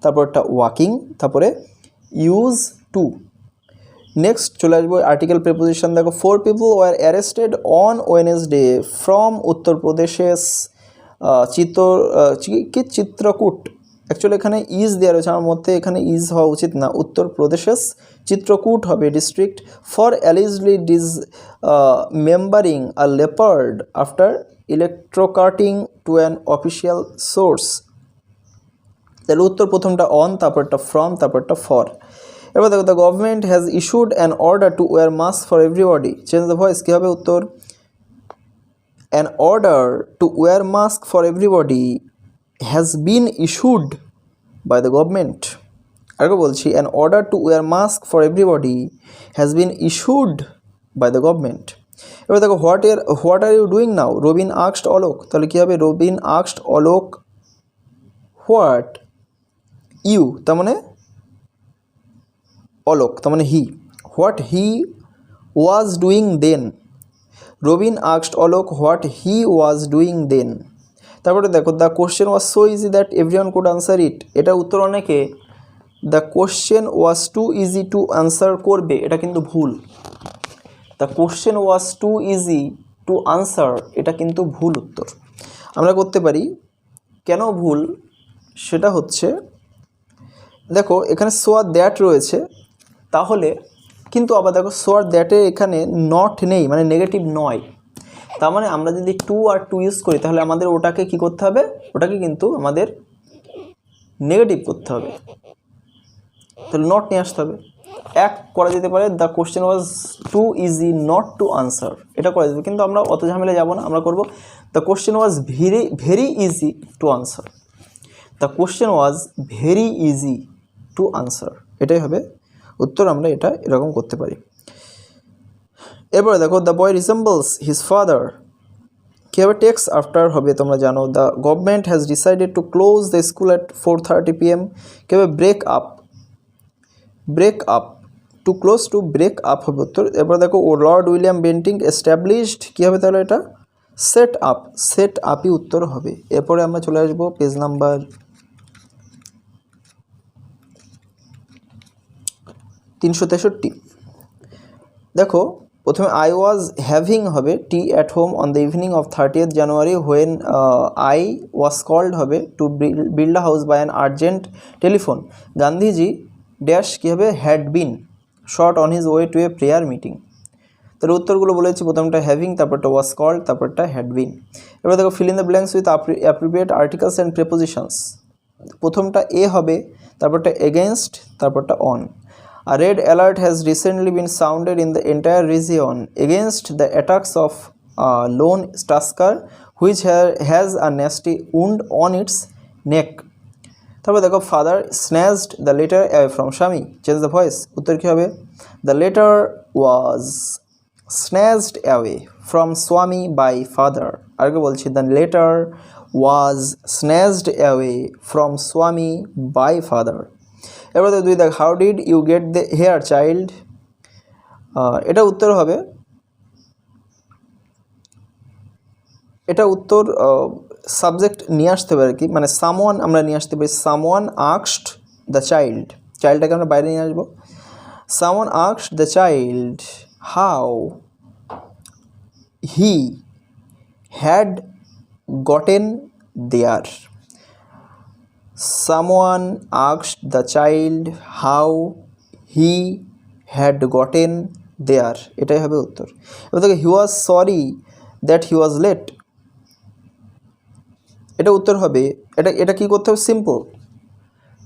তারপরটা ওয়াকিং, তারপরে ইউজ টু। নেক্সট চলে আসবো আর্টিকেল প্রিপোজিশন। দেখো 4 people were arrested on Wednesday from উত্তরপ্রদেশের চিত্রকূট। অ্যাকচুয়ালি এখানে ইজ দেওয়া রয়েছে, আমার মধ্যে এখানে ইজ হওয়া উচিত না, উত্তরপ্রদেশের চিত্রকূট হবে district, for allegedly membering a leopard after electrocuting to an official source. তাহলে উত্তর প্রথমটা অন, তারপরটা ফ্রম, তারপরটা ফর। এবার দেখো the government has issued an order to wear mask for everybody, change the voice, কী হবে উত্তর? An order to wear mask for everybody has been issued by the government. আরেকবার বলছি, an order to wear mask for everybody has been issued by the government. এবার দেখো what are you doing now? Robin asked Alok, তাহলে কী হবে? Robin asked Alok what you, তার মানে অলোক, তার মানে he, what he was doing then. Robin asked Alok what he was doing then. তারপরে দেখো the question was so easy that everyone could answer it, এটা উত্তর অনেকে the question was too easy to answer করবে, এটা কিন্তু ভুল। The question was too easy to answer, এটা কিন্তু ভুল উত্তর। আমরা করতে পারি, কেন ভুল সেটা হচ্ছে, দেখো এখানে সো আর দ্যাট রয়েছে, তাহলে কিন্তু আবার দেখো সো আর দ্যাটে এখানে নট নেই, মানে নেগেটিভ নয়। তার মানে আমরা যদি টু আর টু ইউজ করি তাহলে আমাদের ওটাকে কি করতে হবে, ওটাকে কিন্তু আমাদের নেগেটিভ করতে হবে, তাহলে নট নিয়ে আসতে হবে। এক করা যেতে পারে the question was too easy not to answer, এটা করা যেতে, কিন্তু আমরা অত ঝামেলা যাব না, আমরা করব the question was very easy to answer. The question was very easy to answer, এটাই হবে উত্তর। আমরা এটা এরকম করতে পারি। এরপরে দেখো the boy resembles his father, কীভাবে টেক্স আফটার হবে তোমরা জানো। The government has decided to close the school at 4:30 PM, কীভাবে break up, break up, to close to break up হবে উত্তর। এরপরে দেখো O Lord William Bentinck established, কী হবে তাহলে এটা সেট আপ, সেট আপই উত্তর হবে। এরপরে আমরা চলে আসবো পেজ নাম্বার 363। দেখো প্রথমে আই ওয়াজ হ্যাভিং হবে tea at home on the evening of 30th January when I was called হবে to build a house by an urgent telephone. Gandhiji dash কী হবে had been short on his way to a prayer meeting. তার উত্তরগুলো বলেছি, প্রথমটা having, তারপরটা was called, তারপরটা had been. এবার দেখো fill in the blanks with appropriate articles and prepositions. প্রথমটা এ হবে, তারপরটা এগেনস্ট, তারপরটা on. A red alert has recently been sounded in the entire region against the attacks of lone tusker which has a nasty wound on its neck. তারপর দেখো father snatched the letter away from Shami. Change the voice. উত্তর কী হবে? The letter was snatched away from Swami by father. আরেকবার বলছি, the letter was snatched away from Swami by father. এবার দুই দেখ how did you get the here child, এটা উত্তর হবে, এটা উত্তর সাবজেক্ট নিয়ে আসতে পারে কি, মানে সামওয়ান আমরা নিয়ে আসতে পারি, সামওয়ান আস্কড দ্য চাইল্ড, চাইল্ডটাকে আমরা বাইরে নিয়ে আসবো। Someone asked the child how he had gotten there. Someone asked the child how he had gotten there, এটাই হবে উত্তর। এবার দেখো he was sorry that he was late, এটা উত্তর হবে। এটা কি করতে হবে, সিম্পল,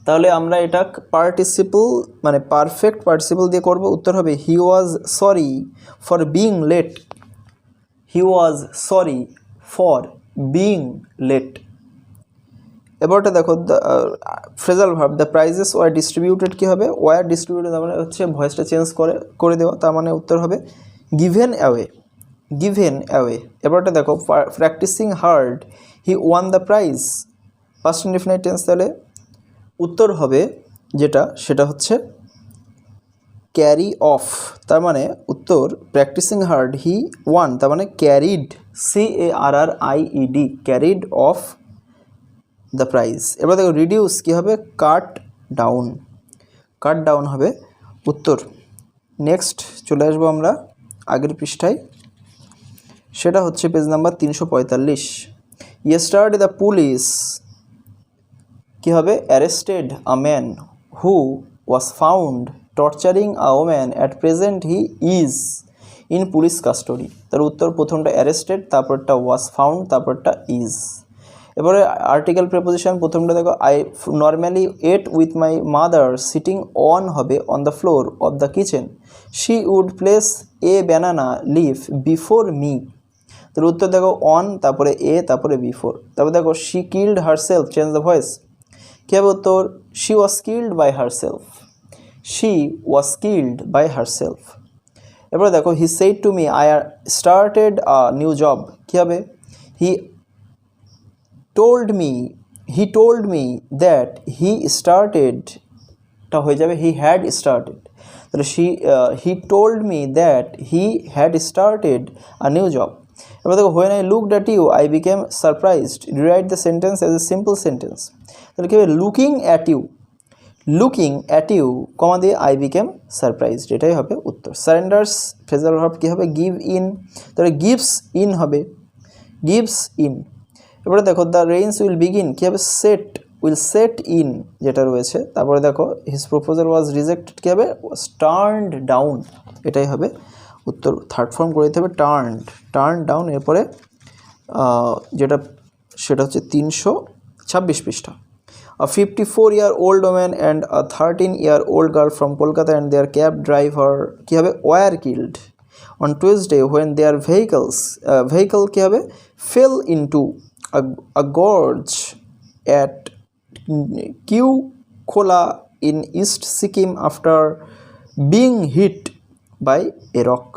তাহলে আমরা এটা পার্টিসিপল মানে পারফেক্ট পার্টিসিপল দিয়ে করব। উত্তর হবে he was sorry for being late, he was sorry for being late। এবারটা দেখো phrasal verb the prizes were distributed, কী হবে ওয়ার ডিস্ট্রিবিউটেড, মানে হচ্ছে ভয়েসটা চেঞ্জ করে দেওয়া, তার মানে উত্তর হবে গিভেন অ্যাওয়ে, গিভেন অ্যাওয়ে। এবারটা দেখো practising hard he won the prize, past indefinite tense, তাহলে উত্তর হবে যেটা সেটা হচ্ছে ক্যারি অফ, তার মানে উত্তর প্র্যাকটিসিং হার্ড হি ওয়ান, তার মানে carried, CARRIED, carried of the prize. এবার দেখো রিডিউস কী হবে কাট ডাউন, কাট ডাউন হবে উত্তর। নেক্সট চলে আসবো আমরা আগের পৃষ্ঠায়, সেটা হচ্ছে page number 345। Yesterday the police কী হবে arrested a man who was found torturing a woman, at present he is in police custody. তার উত্তর প্রথমটা অ্যারেস্টেড, তারপরটা ওয়াজ ফাউন্ড, তারপরটা ইজ। এবারে আর্টিকেল প্রেপোজিশন, প্রথমটা দেখো I normally ate with my mother sitting on হবে on the floor of the kitchen, she would place a banana leaf before me. তার উত্তর দেখো অন, তারপরে এ, তারপরে বিফোর। তারপর দেখো she killed herself, change the voice, কী হবে উত্তর she was killed by herself, she was killed by herself. এরপরে দেখো he said to me I started a new job, কী হবে he told me that he started টা হয়ে যাবে হি হ্যাড স্টার্টেড। তাহলে he told me that he had started a new job. এবার দেখো when I looked at you I became surprised, rewrite the sentence as a simple sentence. তাহলে কী হবে looking at you, looking at you comma দিয়ে I became surprised, এটাই হবে উত্তর। সারেন্ডার্স phrasal verb কী হবে গিভ ইন, তাহলে গিভস ইন হবে, গিভস ইন। এবারে দেখো দ্য রেইনস উইল বিগিন কী হবে সেট, উইল সেট ইন যেটা রয়েছে। তারপরে দেখো হিজ প্রপোজাল ওয়াজ রিজেক্টেড কী হবে টার্নড ডাউন, এটাই হবে উত্তর। থার্ড ফর্ম করে দিতে হবে টার্নড, টার্ন ডাউন। এরপরে যেটা সেটা হচ্ছে 326 পৃষ্ঠা। A 54-year-old woman and a 13-year-old girl from Kolkata and their cab driver কী হবে were killed on Tuesday when their vehicle কী হবে fell into a gorge at Kiukhola in East Sikkim after being hit by a rock.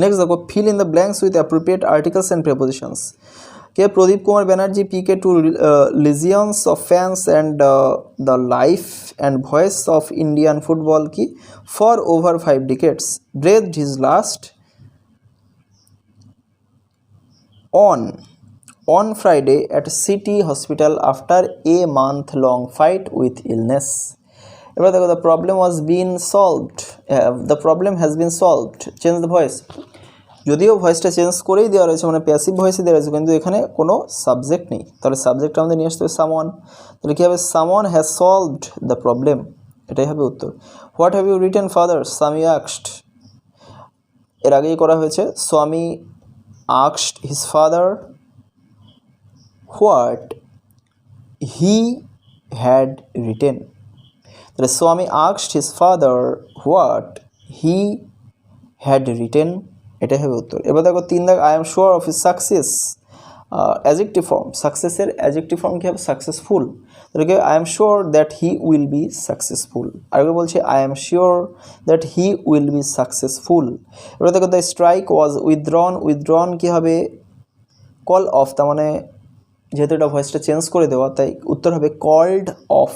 Next দেখো fill in the blanks with appropriate articles and prepositions. Okay, Pradeep Kumar Banerjee PK to legions of fans and the life and voice of Indian football ki for over 5 decades breathed his last on Friday at City Hospital after a month-long fight with illness. এবার দেখো the problem was being solved, the problem has been solved, change the voice। যদিও ভয়েসটা change করেই দেওয়া রয়েছে মানে passive ভয়েসে দেওয়া রয়েছে কিন্তু এখানে কোনো সাবজেক্ট নেই, তাহলে সাবজেক্ট আমাদের নিয়ে আসতে হবে সামওয়ান। তাহলে কী হবে someone has solved the problem, এটাই হবে উত্তর। What have you written father Swami আক্সড, এর আগেই করা হয়েছে স্বামী আক্সড his father what he had written. তাহলে স্বামী আক্সড his father what he had written, এটাই হবে উত্তর। এবার দেখো 3 দাগ I am sure of his success, adjective form, সাকসেসের অ্যাডজেক্টিভ ফর্ম কী হবে সাকসেসফুল। তাহলে কি I am sure that he will be successful. আরেকবার বলছি I am sure that he will be successful. এবার দেখো দ্য স্ট্রাইক ওয়াজ উইথড্রন কী হবে কল অফ, তার মানে যেহেতু এটা ভয়েসটা চেঞ্জ করে দেওয়া তাই উত্তর হবে কল্ড অফ।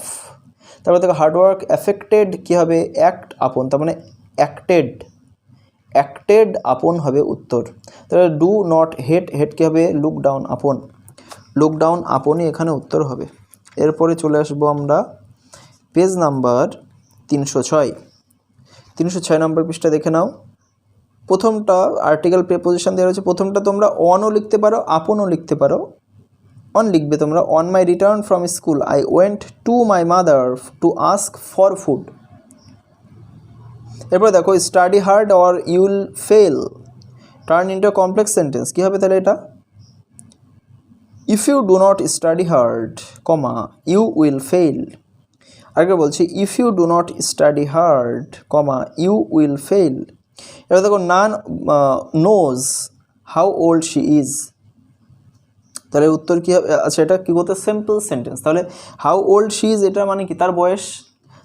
তারপর দেখো হার্ডওয়ার্ক অ্যাফেক্টেড কী হবে অ্যাক্ট আপন, তার মানে অ্যাক্টেড আপন হবে উত্তর। তাহলে ডু নট হেট কী হবে look down upon, look down আপনই এখানে উত্তর হবে। এরপরে চলে আসবো আমরা পেজ নাম্বার 306 নম্বর পৃষ্ঠা দেখে নাও। প্রথমটা আর্টিকেল প্রিপোজিশন দেওয়া রয়েছে, প্রথমটা তোমরা অনও লিখতে পারো আপনও লিখতে পারো। অন লিখবে তোমরা on my return from school I went to my mother to ask for food. এরপরে দেখো study hard or you'll fail turn into complex sentence, কী হবে তাহলে এটা if you do not study hard comma you will fail. আগে বলছি if you do not study hard comma you will fail. এবার দেখো none knows how old she is, তাহলে উত্তর কী হবে আচ্ছা এটা কী করতে সিম্পল সেন্টেন্স। তাহলে হাউ ওল্ড শি ইজ এটা মানে কি তার বয়স,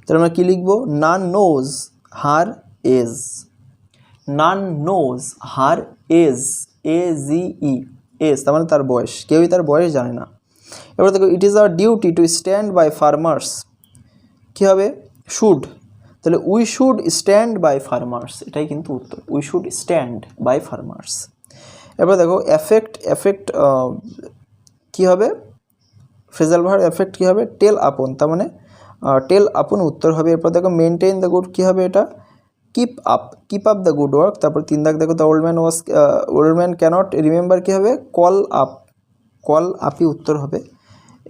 তাহলে আমরা কী লিখবো নান নোজ হার এজ, নান নোজ হার এজ AZE এজ তার মানে তার বয়স, কেউই তার বয়স জানে না। এবার দেখো it is our duty to stand by farmers কী হবে শুড, তাহলে we should stand by farmers, এটাই কিন্তু উত্তর we should stand by farmers. এবার দেখো এফেক্ট কী হবে ফ্রেজাল ভার্ব এফেক্ট কী হবে টেল আপন, তার মানে টেল আপন উত্তর হবে। এরপর দেখো মেনটেন দ্য গুড কী হবে এটা keep up the good work. তারপর 3 দাগ দেখো the old man cannot remember কী হবে কল আপই উত্তর হবে।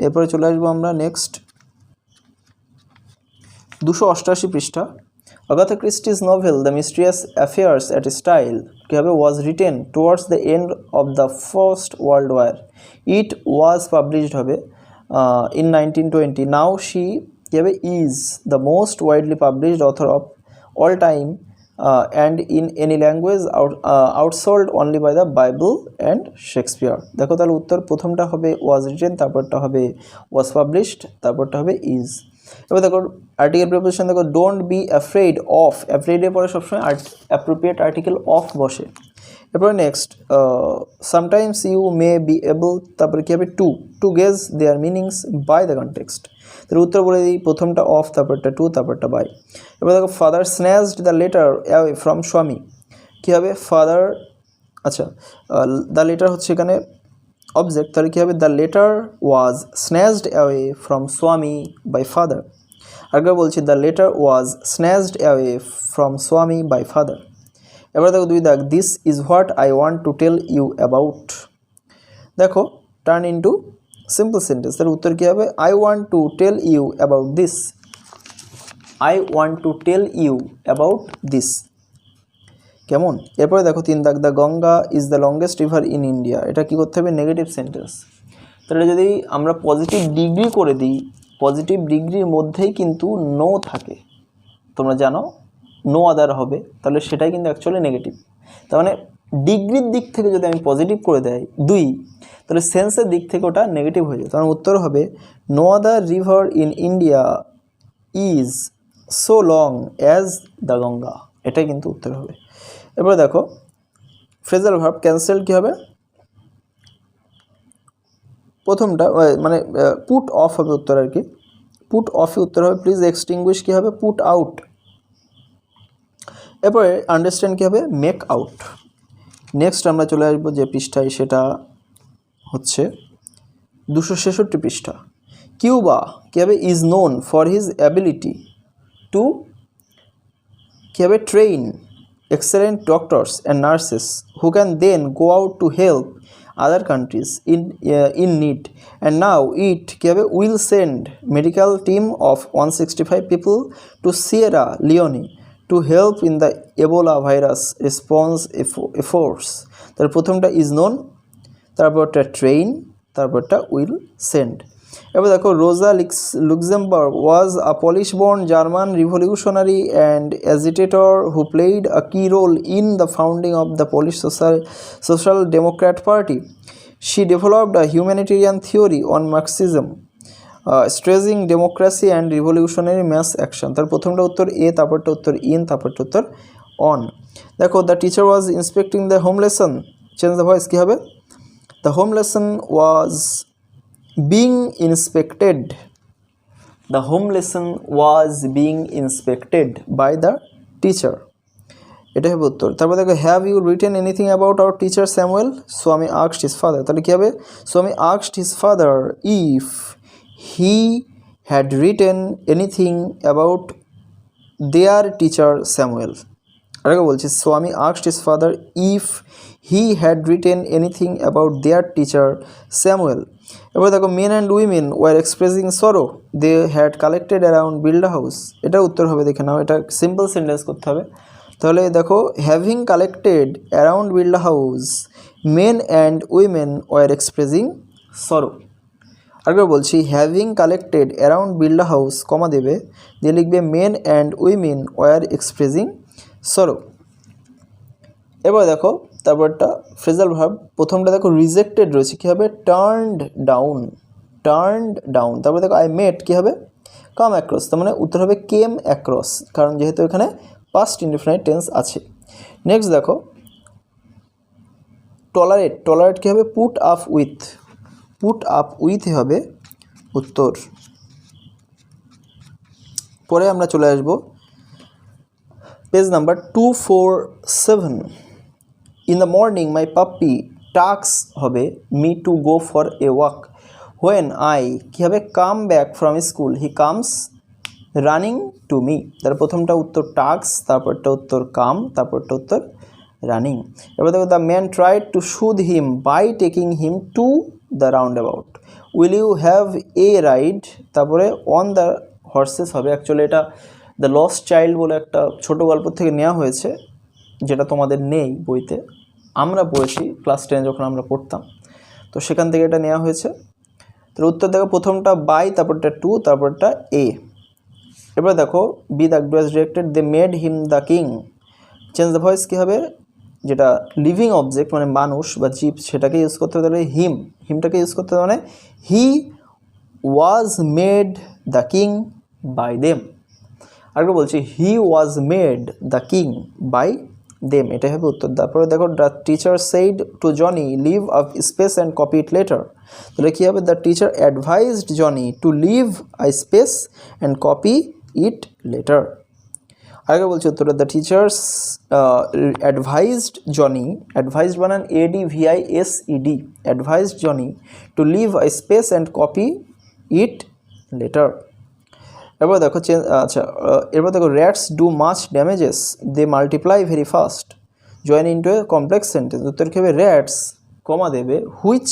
এরপরে চলে আসবো আমরা নেক্সট 288 পৃষ্ঠা। Agatha Christie's novel The Mysterious Affairs at Style কী হবে was written towards the end of the First World War. It was published হবে in 1920. Now she কী হবে is the most widely published author of all time and in any language outsold only by the Bible and Shakespeare. দেখো তাহলে উত্তর প্রথমটা হবে was written, তারপরটা হবে was published, তারপরটা হবে is। এবার দেখো আর্টিকেল প্রিপোজিশন দেখো, ডোন্ট বি অ্যাফ্রেড অফ, অ্যাফ্রেডের পরে সবসময় অ্যাপ্রোপ্রিয়েট আর্টিকেল অফ বসে। এরপরে next, sometimes you may be able, তারপরে কী হবে to gauge their meanings by the context. তার উত্তর বলে দিই, প্রথমটা অফ, তারপরটা টু, তারপরটা বাই। এবার দেখো father snatched the letter away from স্বামী, কী হবে ফাদার, আচ্ছা দ্য লেটার হচ্ছে এখানে অবজেক্ট, তাহলে কী হবে, the letter was snatched away from Swami by father. আরেকবার বলছি, the letter was snatched away from Swami by father. এবার দেখো দুই দাগ, this is what I want to tell you about, দেখো টার্ন ইন্টু সিম্পল সেন্টেন্স, তার উত্তর কী হবে, I want to tell you about this, I want to tell you about this. কেমন? এরপরে দেখো তিন দাগ, the Ganga is the longest river in India, এটা কী করতে হবে, নেগেটিভ সেন্টেন্স। তাহলে যদি আমরা পজিটিভ ডিগ্রি করে দিই, পজিটিভ ডিগ্রির মধ্যেই কিন্তু নো থাকে, তোমরা জানো নো আদার হবে, তাহলে সেটাই কিন্তু অ্যাকচুয়ালি নেগেটিভ। তার মানে ডিগ্রির দিক থেকে যদি আমি পজিটিভ করে দেয় দুই, তাহলে সেন্সের দিক থেকে ওটা নেগেটিভ হয়ে যায়। তখন উত্তর হবে, no other river in India is so long as the Ganga, এটাই কিন্তু উত্তর হবে। এবারে দেখো ফ্রেজাল ভার্ব ক্যান্সেল কী হবে, প্রথমটা মানে পুট অফ হবে উত্তর আর কি, পুট অফে উত্তর হবে। প্লিজ এক্সটিংগুইশ কী হবে, পুট আউট। এরপরে আন্ডারস্ট্যান্ড কী হবে, মেক আউট। নেক্সট আমরা চলে আসবো যে পৃষ্ঠায়, সেটা হচ্ছে 266 পৃষ্ঠা। কিউবা কী হবে, is known for his ability to কী হবে, train excellent doctors and nurses who can then go out to help other countries in need, and now it will send medical team of 165 people to Sierra Leone to help in the Ebola virus response efforts. তার প্রথমটা is known, তারপরটা train, তারপরটা will send। এবার দেখো Rosa Luxemburg was a Polish born German revolutionary and agitator who played a key role in the founding of the Polish Social Democrat Party. She developed a humanitarian theory on Marxism stressing democracy and revolutionary mass action. তার প্রথমটা উত্তর এ, তারপরটা উত্তর in, তারপরটা উত্তর on. দেখো the teacher was inspecting the home lesson, change the voice কী হবে, the home lesson was being inspected, the home lesson was being inspected by the teacher, এটা হবে উত্তর। তারপর দেখো have you written anything about our teacher Samuel, Swami asked his father, তাহলে কী হবে, Swami asked his father if he had written anything about their teacher Samuel. আরেকবার বলছি, Swami asked his father if he had written anything about their teacher Samuel. এবার দেখো men and women were expressing sorrow they had collected around Birla house, এটা উত্তর হবে, দেখে নাও, এটা simple sentence করতে হবে। তাহলে দেখো having collected around Birla house men and women were expressing sorrow. আরেকবার বলছি, having collected around Birla house comma দেবে, দিয়ে লিখবে men and women were expressing sorrow. এবার দেখো তারপরটা ফ্রেজাল ভার্ব, প্রথমটা দেখো রিজেক্টেড রয়েছে, কী হবে, টার্নড ডাউন, টার্নড ডাউন। তারপর দেখো আই মেট কী হবে, কাম অ্যাক্রস, তার মানে উত্তর হবে কেম অ্যাক্রস, কারণ যেহেতু এখানে পাস্ট ইনডিফিনাইট টেন্স আছে। নেক্সট দেখো টলারেট, টলারেট কী হবে, put up with, put up with হবে উত্তর। পরে আমরা চলে আসবো page number 247। In the morning my puppy task হবে me to go for a walk, when I কী হবে, come back from school he comes running to me. তার প্রথমটা উত্তর টাস্ক, তারপরটা উত্তর কাম, তারপরটা উত্তর রানিং। এবার দেখো the man tried to soothe him by taking him to the roundabout, will you have a ride, তারপরে অন দ্য হর্সেস হবে। অ্যাকচুয়ালি এটা দ্য লস্ট চাইল্ড বলে একটা ছোটো গল্প থেকে নেওয়া হয়েছে, যেটা তোমাদের নেই বইতে, আমরা পড়েছি ক্লাস 10 যখন আমরা পড়তাম, তো সেখান থেকে এটা নেওয়া হয়েছে। তো উত্তর দেখো প্রথমটা বাই, তারপরটা টু, তারপরটা এ। এবার দেখো B the act was directed they made him the king, change the voice কী হবে, যেটা লিভিং অবজেক্ট মানে মানুষ বা জীব সেটাকে ইউজ করতে হবে, তাহলে হিমটাকে ইউজ করতে হবে, মানে he was made the king by them. আরেকটা বলছি he was made the king by them, এটাই হবে উত্তর। তারপরে দেখো the teacher said to Johnny leave a space and copy it later, তাহলে কী হবে the teacher advised Johnny to leave a space and copy it later. আগে বলছি উত্তরটা the teachers advised Johnny, advised বানান ADVISED, advised Johnny to leave a space and copy it letter. এবার দেখো এরপর দেখো rats do much damages they multiply very fast, join into a complex sentence. উত্তর কী হবে র্যাটস কমা দেবে হুইচ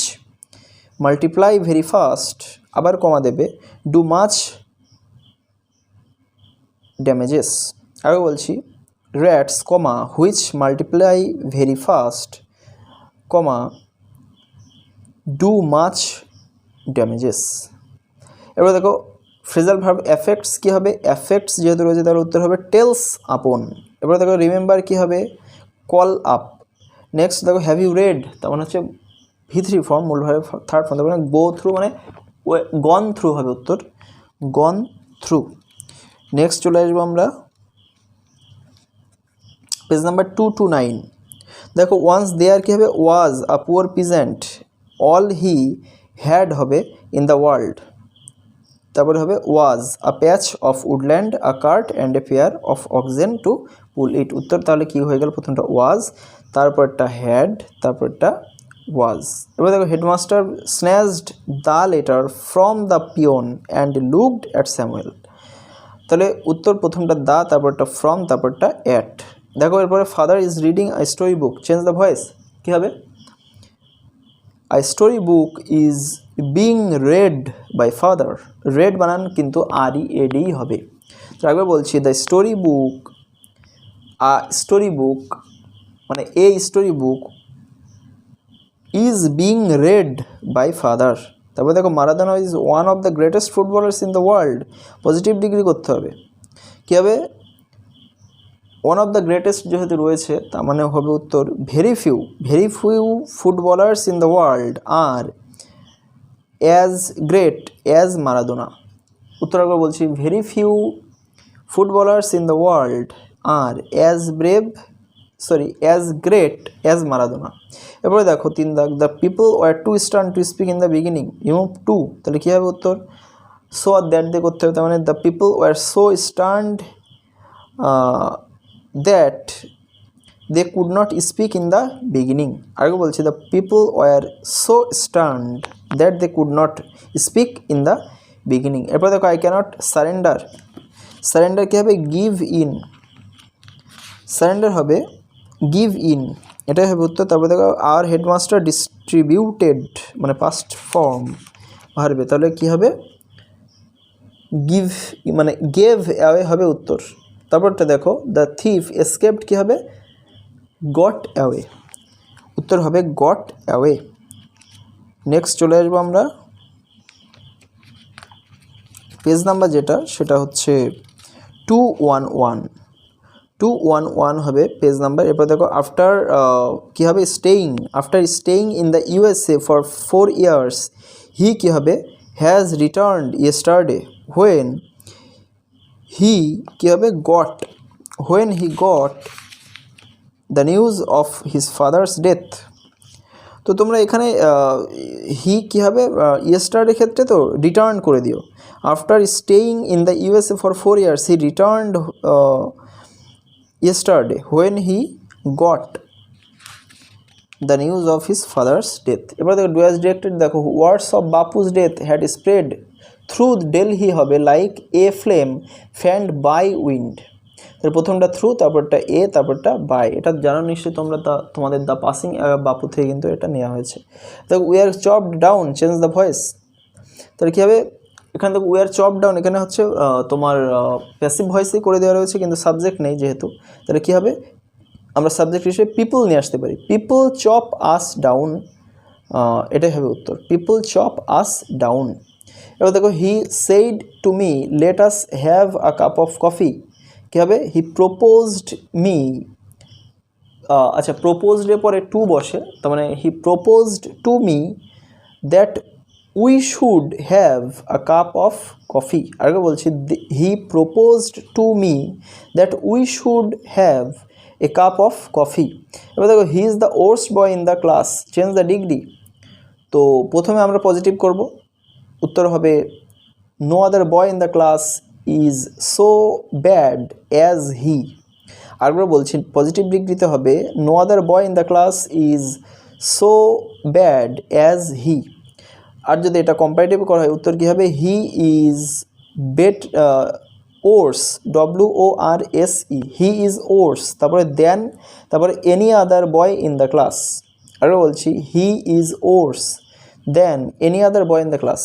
মাল্টিপ্লাই ভেরি ফাস্ট, আবার কমা দেবে ডু মাচ ড্যামেজেস। আগে বলছি rats comma which multiply very fast comma do much damages. এবার দেখো ফ্রেজাল ভার্ব এফেক্টস কী হবে, এফেক্টস যেহেতু রয়েছে তার উত্তর হবে টেলস আপন। এবার দেখো রিমেম্বার কী হবে কল আপ। নেক্সট দেখো হ্যাভ ইউ রেড, তার মানে হচ্ছে V3 ফর্ম, মূল ভাবে থার্ড ফর্ম, তার মানে গো থ্রু মানে গন থ্রু হবে উত্তর, গন থ্রু। নেক্সট চলে আসবো আমরা পেজ নাম্বার 229। দেখো ওয়ান্স দেয়ার কী হবে was a poor peasant all he had হবে ইন দ্য ওয়ার্ল্ড, তারপরে হবে was a patch of woodland a cart and a pair of oxen to pull it. উত্তর তাহলে কী হয়ে গেল প্রথমটা ওয়াজ, তারপরটা হ্যাড, তারপরটা ওয়াজ। এবার দেখো headmaster snatched the letter from the peon and looked at Samuel, তাহলে উত্তর প্রথমটা দা, তারপরটা ফ্রম, তারপরটা অ্যাট। দেখো এরপরে father is reading a story book, change the voice, কী হবে a story book is being read by father, read বানান কিন্তু READ হবে। তো একবার বলছি the story book, a story book মানে a story book is being read by father. তারপরে দেখো Maradona is one of the greatest footballers in the world, positive degree করতে হবে, কী হবে ওয়ান অফ দ্য গ্রেটেস্ট যেহেতু রয়েছে তার মানে হবে উত্তর very few footballers in the world are as great as Maradona. উত্তর একবার বলছি very few footballers in the world are as great as Maradona. এরপরে দেখো 3 দাগ the people were too stern to speak in the beginning, remove too, তাহলে কী হবে উত্তর সো আর দ্যাট দিয়ে করতে হবে, তার মানে the people were so stunned that they could not speak in the beginning. আগে বলছি the people were so stunned that they could not speak in the beginning. এরপর দেখো আই ক্যানট সারেন্ডার, সারেন্ডার কী হবে গিভ ইন, সারেন্ডার হবে give in, এটাই হবে উত্তর। তারপর দেখো আওয়ার হেডমাস্টার ডিস্ট্রিবিউটেড মানে পাস্ট ফর্ম ভার্বে, তাহলে কী হবে গিভ মানে গেভ অ্যাওয়ে হবে উত্তর। তারপরটা দেখো দ্য থিফ এসকেপড কী হবে গট অ্যাওয়ে, উত্তর হবে গট অ্যাওয়ে। নেক্সট চলে আসবো আমরা পেজ নাম্বার যেটা সেটা হচ্ছে 211 হবে পেজ নাম্বার। এরপর দেখো আফটার কী হবে after staying in the USA for 4 years he কী হবে has returned yesterday when he কী হবে got the news of his father's death. তো তোমরা এখানে হি কী হবে ইয়েস্টারডে ক্ষেত্রে তো রিটার্ন করে দিও, after staying in the USA for 4 years he returned yesterday when he got the news of his father's death। এবার দেখো ডু অ্যাজ ডিরেক্টেড, দেখো words of Bapu's death had spread through Delhi হবে like a flame fanned by wind, তাহলে প্রথমটা through, তারপরটা এ, তারপরটা by. এটা জানো নিশ্চয়ই তোমরা, তোমাদের দ্য পাসিং বাপু থেকে কিন্তু এটা নেওয়া হয়েছে। দেখো we are chopped down, change the voice, তাহলে কী হবে এখানে দেখো উই আর চপ ডাউন, এখানে হচ্ছে তোমার প্যাসিভ ভয়েসেই করে দেওয়া রয়েছে কিন্তু সাবজেক্ট নেই যেহেতু, তাহলে কী হবে আমরা সাবজেক্ট হিসেবে পিপল নিয়ে আসতে পারি, পিপল চপ আস ডাউন, এটাই হবে উত্তর পিপল চপ আস ডাউন। এবার দেখো he said to me let us have a cup of coffee, কী হবে হি প্রপোজড মি, আচ্ছা প্রপোজডের পরে টু বসে, তার মানে he proposed to me that we should have a cup of coffee. আগে বলছি he proposed to me that we should have a cup of coffee. এবার দেখো he is the worst boy in the class, change the degree. তো প্রথমে আমরা positive করব, উত্তর হবে no other boy in the class is so bad as he. আরেকবার বলছি পজিটিভ ডিগ্রিতে হবে no other boy in the class is so bad as he. আর যদি এটা কম্পারেটিভ করা হয় উত্তর কী হবে he is bet worse, WORSE, he is worse, তারপরে দেন, তারপরে any other boy in the class. আরও বলছি he is worse than any other boy in the class.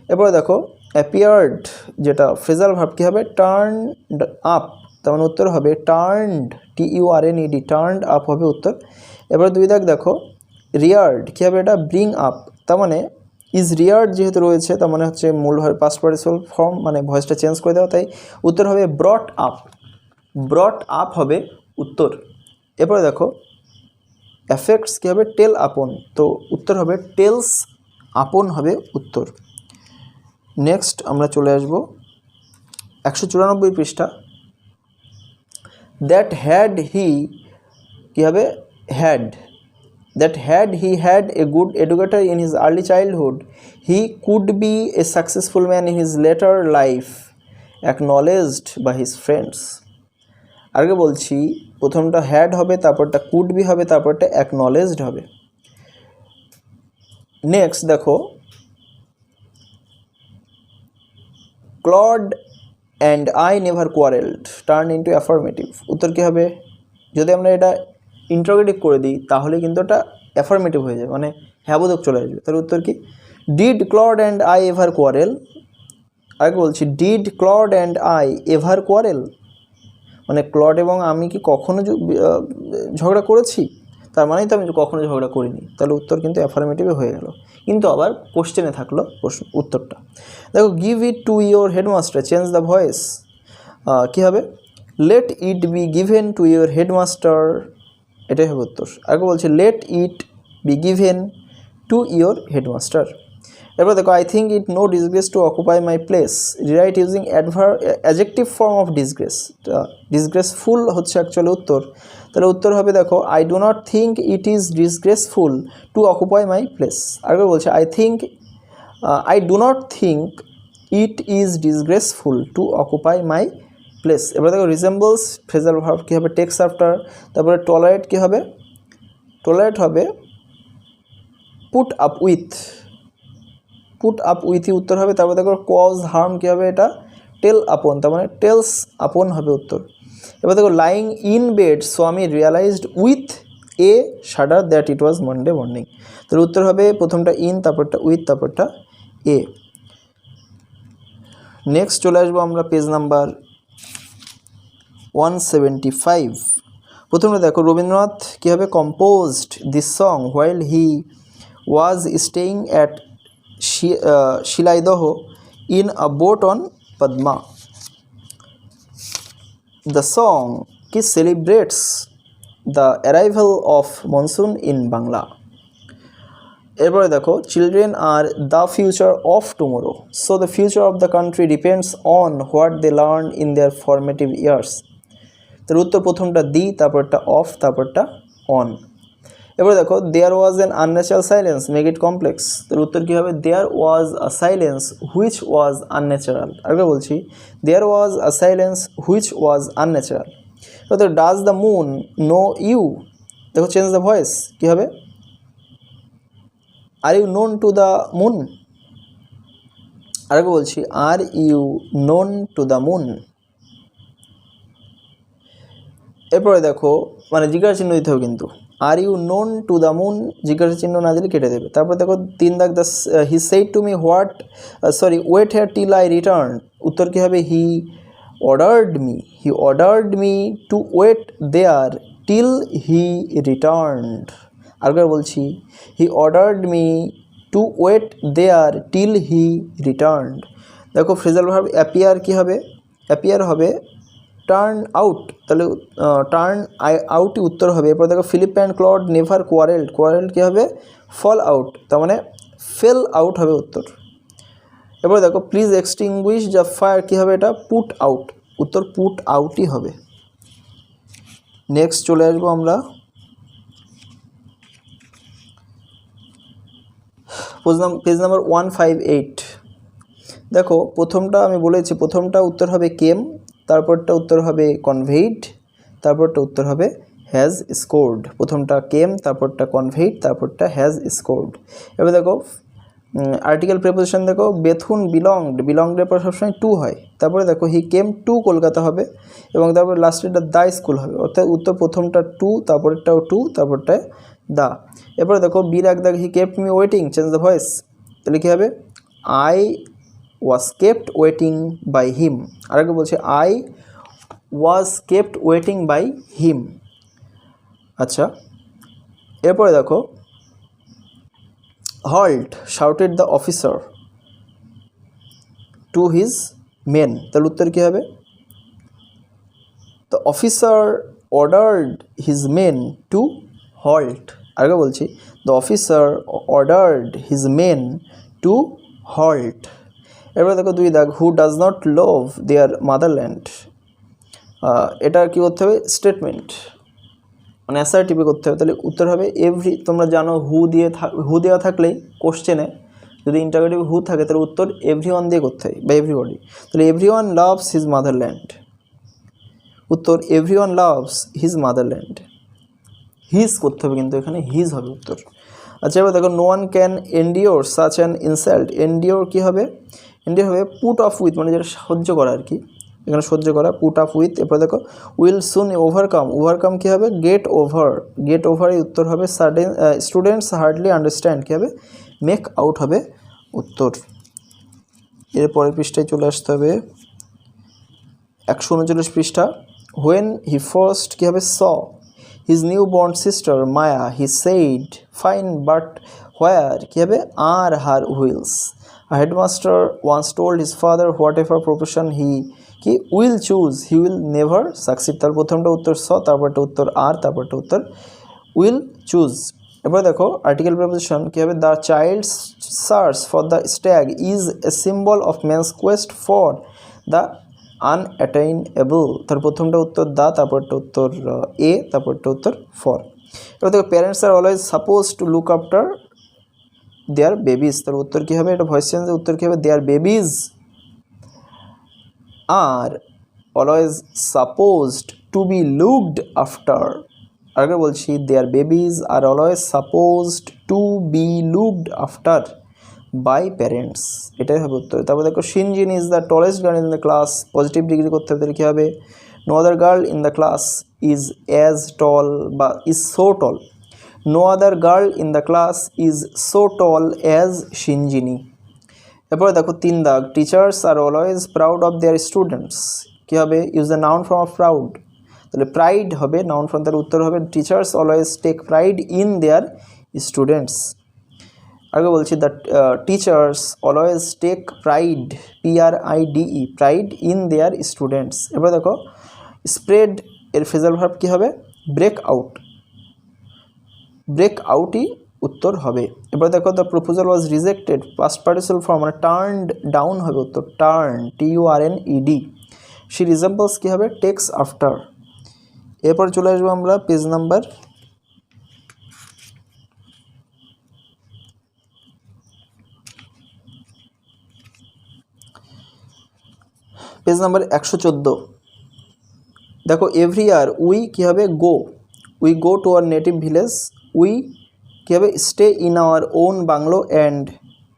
এরপরে দেখো অ্যাপিয়ার্ড, যেটা ফ্রেজাল ভার্ব কী হবে টার্নড আপ, তার মানে উত্তর হবে টার্নড, TURNED, টার্নড আপ হবে উত্তর। এবার দুই দাগ দেখো রিয়ার্ড কী হবে এটা ব্রিং আপ, তার মানে ইজ রিয়ার্ড যেহেতু রয়েছে তার মানে হচ্ছে মূল ভার্ব পাস্ট পার্টিসিপল ফর্ম, মানে ভয়েসটা চেঞ্জ করে দেওয়া, তাই উত্তর হবে ব্রট আপ, ব্রট আপ হবে উত্তর। এরপরে দেখো অ্যাফেক্টস কী হবে টেল আপন, তো উত্তর হবে টেলস আপন হবে উত্তর। নেক্সট আমরা চলে আসব 194 পৃষ্ঠা। দ্যাট হ্যাড হি কী হবে had, that had he had a good educator in his early childhood, he could be a successful man in his later life, acknowledged by his friends. আগে বলছি প্রথমটা হ্যাড হবে, তারপরটা কুড বি হবে, তারপরটা অ্যাকনলেজড হবে। নেক্সট দেখো Claude and I never কোয়ারেলড turn into affirmative, উত্তর কী হবে? যদি আমরা এটা ইন্টারোগেটিভ করে দিই তাহলে কিন্তু এটা অ্যাফার্মেটিভ হয়ে যাবে, মানে হ্যাবোধক চলে আসবে। তার উত্তর কি did Claude and I ever quarrel. আগে বলছি did Claude and I ever quarrel, মানে ক্লড এবং আমি কি কখনো ঝগড়া করেছি, তার মানেই তো আমি কখনো ঝগড়া করিনি, তাহলে উত্তর কিন্তু অ্যাফার্মেটিভে হয়ে গেল, কিন্তু আবার কোশ্চেনে থাকলো উত্তরটা। দেখো give it to your headmaster, change the voice, কী হবে let it be given to your headmaster, এটাই হবে উত্তর। আগে বলছি let it be given to your headmaster. এরপর দেখো I think it no disgrace to occupy my place, rewrite using adjective form of disgrace, disgraceful হচ্ছে অ্যাকচুয়ালি উত্তর, তাহলে উত্তর হবে দেখো I do not think it is disgraceful to occupy my place. আগে বলছে I do not think it is disgraceful to occupy my place. এবার দেখো রিজেম্বলস ফ্রেজাল ভার্ব কী হবে টেক্স আফটার, তারপরে টলারেট কী হবে টলারেট হবে put up with, put up উইথই উত্তর হবে। তারপরে দেখো কজ হার্ম কী হবে এটা টেল আপন, তার মানে টেলস আপন হবে উত্তর। এবার দেখো lying in bed Swami realised with a shudder that it was Monday morning, তাহলে উত্তর হবে প্রথমটা ইন, তারপরটা উইথ, তারপরটা এ। নেক্সট চলে আসবো আমরা পেজ নাম্বার 175। প্রথমে দেখো রবীন্দ্রনাথ কী হবে composed this song while he was staying at Shilaidaha in a boat on Padma. The song কি celebrates the arrival of monsoon in Bangla. এরপরে দেখো children are the future of tomorrow, so the future of the country depends on what they learn in their formative years. তার উত্তর প্রথমটা দি, তারপরটা of, তারপরটা on. এবারে দেখো there was an unnatural silence make it complex, তার উত্তর কী হবে there was a silence which was unnatural. আরেকবার বলছি there was a silence which was unnatural. এবার does the moon know you, দেখো চেঞ্জ দ্য ভয়েস কী হবে are you known to the moon. আরেকবার বলছি are you known to the moon. এরপরে দেখো মানে জিজ্ঞাসা চিহ্ন দিতে হবে, কিন্তু are you known to the moon জিজ্ঞাসা চিহ্ন না দিলে কেটে দেবে। তারপর দেখো 3 দাগ he said to me what wait here till I return, উত্তর কী হবে he ordered me to wait there till he returned. আরেকবার বলছি he ordered me to wait there till he returned. দেখো ফ্রেজাল ভার্ব অ্যাপিয়ার কী হবে appear হবে turn out, তাহলে টার্ন আউটই উত্তর হবে। এরপর দেখো Philip and Claude never quarrelled, quarrelled কী হবে ফল আউট, তার মানে ফেল আউট হবে উত্তর। এবার দেখো প্লিজ এক্সটিংগুইশ দ্য ফায়ার, কী হবে এটা? পুট আউট, উত্তর পুট আউটই হবে। নেক্সট চলে আসবো আমরা পেজ নাম্বার 158। দেখো প্রথমটা আমি বলেছি, প্রথমটা উত্তর হবে কেম, তারপরটা উত্তর হবে কনভেইড, তারপরটা উত্তর হবে হ্যাজ স্কোর্ড। প্রথমটা কেম, তারপরটা কনভেইড, তারপরটা হ্যাজ স্কোর্ড। এবার দেখো আর্টিকেল প্রেপোজিশন, দেখো বেথুন বিলংডের পর সবসময় টু হয়। তারপরে দেখো হি কেম টু কলকাতা হবে, এবং তারপরে লাস্টেরটা দ্য স্কুল হবে। অর্থাৎ উত্তর প্রথমটা টু, তারপরেরটাও টু, তারপরটায় দ্য। এরপরে দেখো বির এক দাগ, he kept me waiting, change the voice, তাহলে কী হবে? I was kept waiting by him. আরেকটা বলছে I was kept waiting by him. আচ্ছা, এরপরে দেখো halt shouted the officer to his men, তাহলে উত্তর কী হবে? the officer ordered his men to halt। আরেকবার বলছি, the officer ordered his men to halt। এরপর দেখো দুই দাগ, who does not love their motherland, এটা কী করতে হবে? স্টেটমেন্ট, মানে অ্যাসার্টিভে করতে হবে। তাহলে উত্তর হবে এভরি। তোমরা জানো হু দেওয়া থাকলেই কোশ্চেনে যদি ইন্টারোগেটিভ হু থাকে তাহলে উত্তর এভরিওয়ান দিয়ে করতে হয় বা এভরিবডি। তাহলে এভরিওয়ান লাভস হিজ মাদারল্যান্ড, উত্তর everyone loves his motherland. His করতে হবে, কিন্তু এখানে হিজ হবে উত্তর। আচ্ছা, এবার দেখো no one can endure such an insult, endure কী হবে? এন্ডিওর হবে পুট অফ উইথ, মানে যেটা সহ্য করা আর কি, এখানে সহ্য করা, পুট আপ উইথ। এরপরে দেখো উইল সুন ওভারকাম, ওভারকাম কী হবে? গেট ওভার, গেট ওভার এই উত্তর হবে। স্টুডেন্টস হার্ডলি আন্ডারস্ট্যান্ড কী হবে? মেক আউট হবে উত্তর। এরপরের পৃষ্ঠায় চলে আসতে হবে 139 পৃষ্ঠা। হোয়েন হি ফার্স্ট কী হবে? Saw his new born sister Maya, he said fine but where কী হবে? Are her wheels. Headmaster once told his father whatever profession he কি will choose he will never succeed. তার প্রথমটা উত্তর স, তারপরটা উত্তর আর, তারপরটা উত্তর উইল চুজ। এরপরে দেখো আর্টিকেল প্রেপোজিশন কী হবে? The child's search for the stag is a symbol of man's quest for the unattainable. তার প্রথমটা উত্তর দ্য, তারপরটা উত্তর এ, তারপরটা উত্তর ফর। এবার দেখো parents are always suppose to look after their babies, তার উত্তর কী হবে? এটা ভয়েস চেঞ্জের উত্তর কী হবে? Their babies are always supposed to be looked after. আগে বলছি, their babies are always supposed to be looked after by parents, এটাই হবে উত্তর। তারপর দেখো Shinjini is the tallest girl in the class, positive degree করতে হবে, তাহলে কী হবে? No other girl in the class is as tall বা is so tall, no other girl in the class is so tall as শিনজিনি। এরপরে দেখো তিন দাগ, teachers are always proud of their students, কী হবে? Use the noun form of proud, তাহলে pride হবে noun form, তার উত্তর হবে teachers always take pride in their students. আগে বলছি the teachers always take pride PRIDE pride in their students. এরপরে দেখো স্প্রেড এর ফ্রেজাল ভার্ব কী হবে? ব্রেক আউট, ব্রেক আউটই উত্তর হবে। এবার দেখো the proposal was rejected, past participle form মানে টার্নড ডাউন হবে উত্তর, টার্ন TURNED। শি রিজেম্বলস কী হবে? Takes after. এরপর চলে আসবো আমরা পেজ নাম্বার 114। দেখো এভরি ইয়ার উই কী হবে? Go, we go to our native village, we কী হবে? Stay in our own bungalow and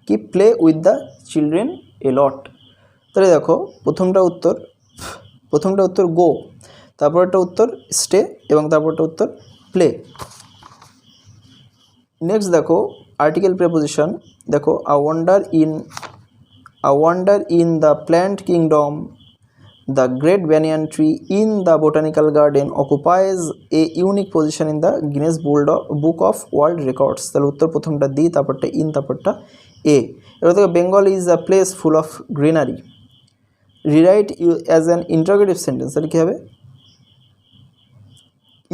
কি play with the children a lot. তাহলে দেখো প্রথমটা উত্তর গো, তারপরটা উত্তর স্টে এবং তারপরটা উত্তর প্লে। নেক্সট দেখো আর্টিকেল প্রেপোজিশন, দেখো a wonder in the plant kingdom, the great banyan tree in the botanical garden occupies a unique position in the Guinness Book of World Records. তাহলে উত্তর প্রথমটা দি, তারপরটা ইন, তারপরটা এ। এবার দেখো Bengal is a place full of greenery, rewrite as an interrogative sentence, তাহলে কী হবে?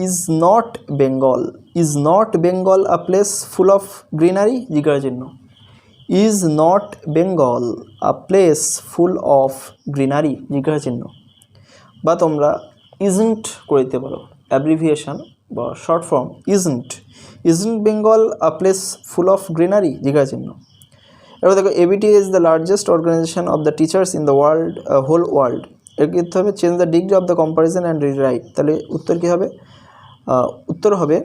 Is not Bengal a place full of greenery, জিজ্ঞাসা চিহ্ন। Is not Bengal a place full of greenery জিজ্ঞাসা চিহ্ন, বা তোমরা ইজন্ট করে দিতে পারো, অ্যাব্রিভিয়েশন বা short form isn't Bengal a place full of greenery জিজ্ঞাসা চিহ্ন। এবার দেখো ABTA is the largest organisation of the teachers in the world, whole world. এর কী করতে হবে, change the degree of the comparison and rewrite. তাহলে উত্তর কী হবে, উত্তর হবে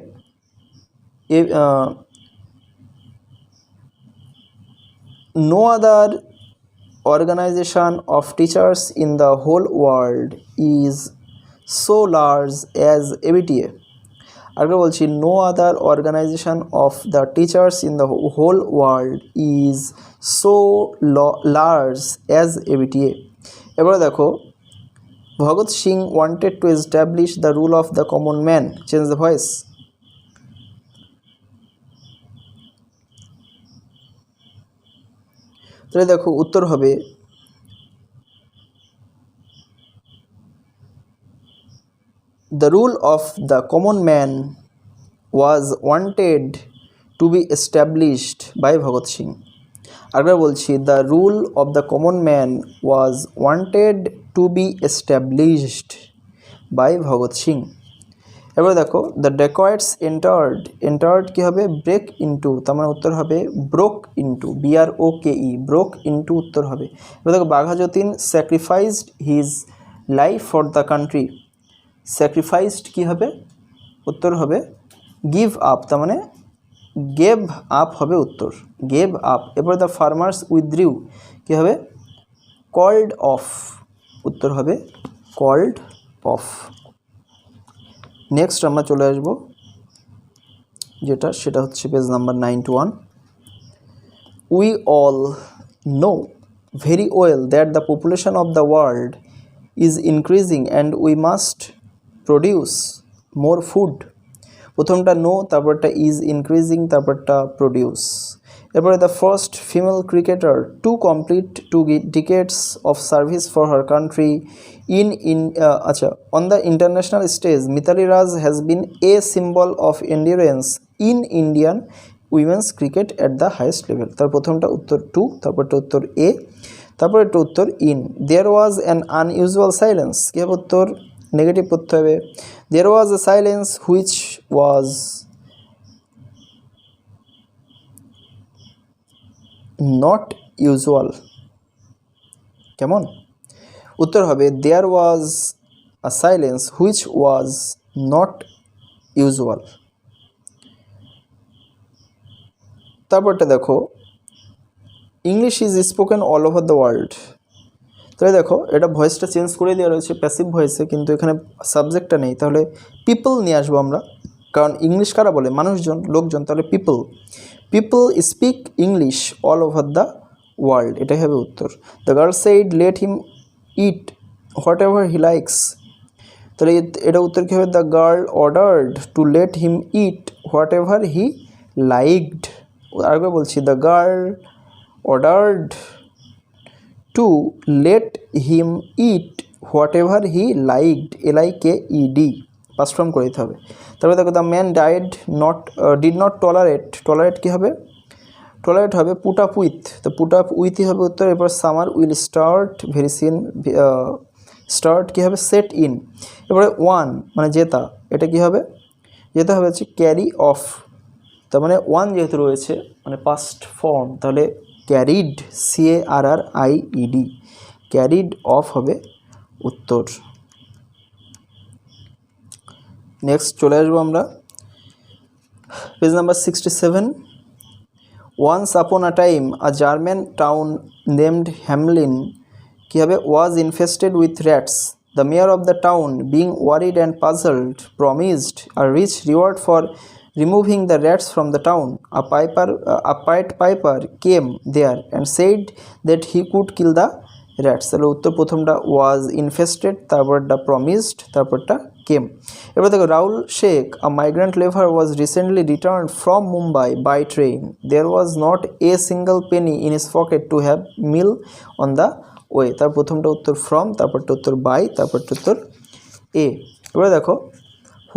no other organization of teachers in the whole world is so large as ABTA. আগে বলছি, no other organization of the teachers in the whole world is so large as ABTA. এবারে দেখো, Bhagat Singh wanted to establish the rule of the common man. Change the voice. তাহলে দেখো উত্তর হবে the rule of the common man was wanted to be established by Bhagat Singh. আরেকবার বলছি, the rule of the common man was wanted to be established by Bhagat Singh. এবার দেখো, the dacoits entered কি হবে, break into, তার মানে উত্তর হবে broke into, BROKE, broke into উত্তর হবে। এবার দেখো, Bagha Jatin sacrificed his life for the country, sacrificed কি হবে, উত্তর হবে give up, তার মানে gave up হবে উত্তর, gave up। এবার the farmers withdrew কি হবে, called off, উত্তর হবে called off। নেক্সট আমরা চলে আসব সেটা হচ্ছে page number 91। We all know very well that the population of the world is increasing and we must produce more food. প্রথমটা নো, তারপরটা ইজ ইনক্রিজিং, তারপরটা প্রডিউস। এরপরে the first female cricketer to complete 2 decades of service for her country on the international stage Mithali Raj has been a symbol of endurance in Indian women's cricket at the highest level. তার প্রথমটা উত্তর two, তারপরটা উত্তর এ, তারপর একটা উত্তর in. There was an unusual silence, কী হবে উত্তর, নেগেটিভ করতে হবে। There was a silence which was not usual, কেমন, উত্তর হবে there was a silence which was not usual. তারপরটা দেখো, English is spoken all over the world. তাহলে দেখো, এটা ভয়েসটা চেঞ্জ করে দেওয়া রয়েছে প্যাসিভ ভয়েসে, কিন্তু এখানে সাবজেক্টটা নেই, তাহলে পিপল নিয়ে আসবো আমরা, কারণ ইংলিশ কারা বলে, মানুষজন, লোকজন, তাহলে people speak English all over the world, এটাই হবে উত্তর। The girl said let him eat whatever he likes, তাহলে এটা উত্তর কী হবে, the girl ordered to let him eat whatever he liked. আরেকবার বলছি, the girl ordered to let him eat whatever he liked, LIKED, past form করে দিতে হবে। তারপরে দেখো, the man did not tolerate কী হবে, টলারেট হবে পুট আপ উইথ, তো পুট আপ উইথই হবে উত্তর। এরপর summer will start very soon, start কী হবে, সেট ইন। এরপরে ওয়ান মানে জেতা, এটা কী হবে, জেতা হবে হচ্ছে ক্যারি অফ, তার মানে ওয়ান যেহেতু রয়েছে মানে পাস্ট ফর্ম, তাহলে ক্যারিড, CARRIED, ক্যারিড অফ হবে উত্তর। নেক্সট চলে আসবো আমরা page number 67। Once upon a time a German town named Hamelin কী হবে, was infested with rats. The mayor of the town being worried and puzzled promised a rich reward for removing the rats from the town. A pied piper came there and said that he could kill the rats. তাহলে উত্তর প্রথমটা ওয়াজ infested, তারপরটা promised, তারপরটা came. এবার দেখো, Rahul Sheikh a migrant labour was recently return from Mumbai by train. There was not a single penny in his pocket to have meal on the way. তার প্রথমটা উত্তর ফ্রম, তারপরটা উত্তর বাই, তারপরটা উত্তর এ। এবার দেখো,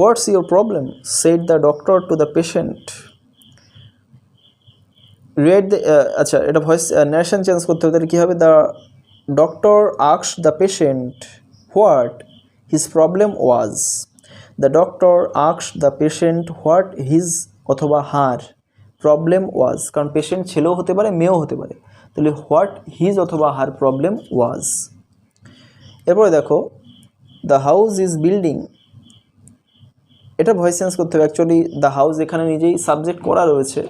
What's your problem? Said the doctor to the patient. Red the, আচ্ছা এটা ভয়েস ন্যারেশন চেঞ্জ করতে হবে, তাহলে কী হবে? The doctor asked the patient what his problem was. The doctor asked the patient what his অথবা হার প্রবলেম ওয়াজ, কারণ patient ছেলেও হতে পারে মেয়েও হতে পারে, তাহলে হোয়াট হিজ অথবা হার প্রবলেম ওয়াজ। এরপরে দেখো দ্য হাউস ইজ বিল্ডিং, এটা ভয়েস চেঞ্জ করতে হবে। অ্যাকচুয়ালি দ্য হাউস এখানে নিজেই সাবজেক্ট করা রয়েছে,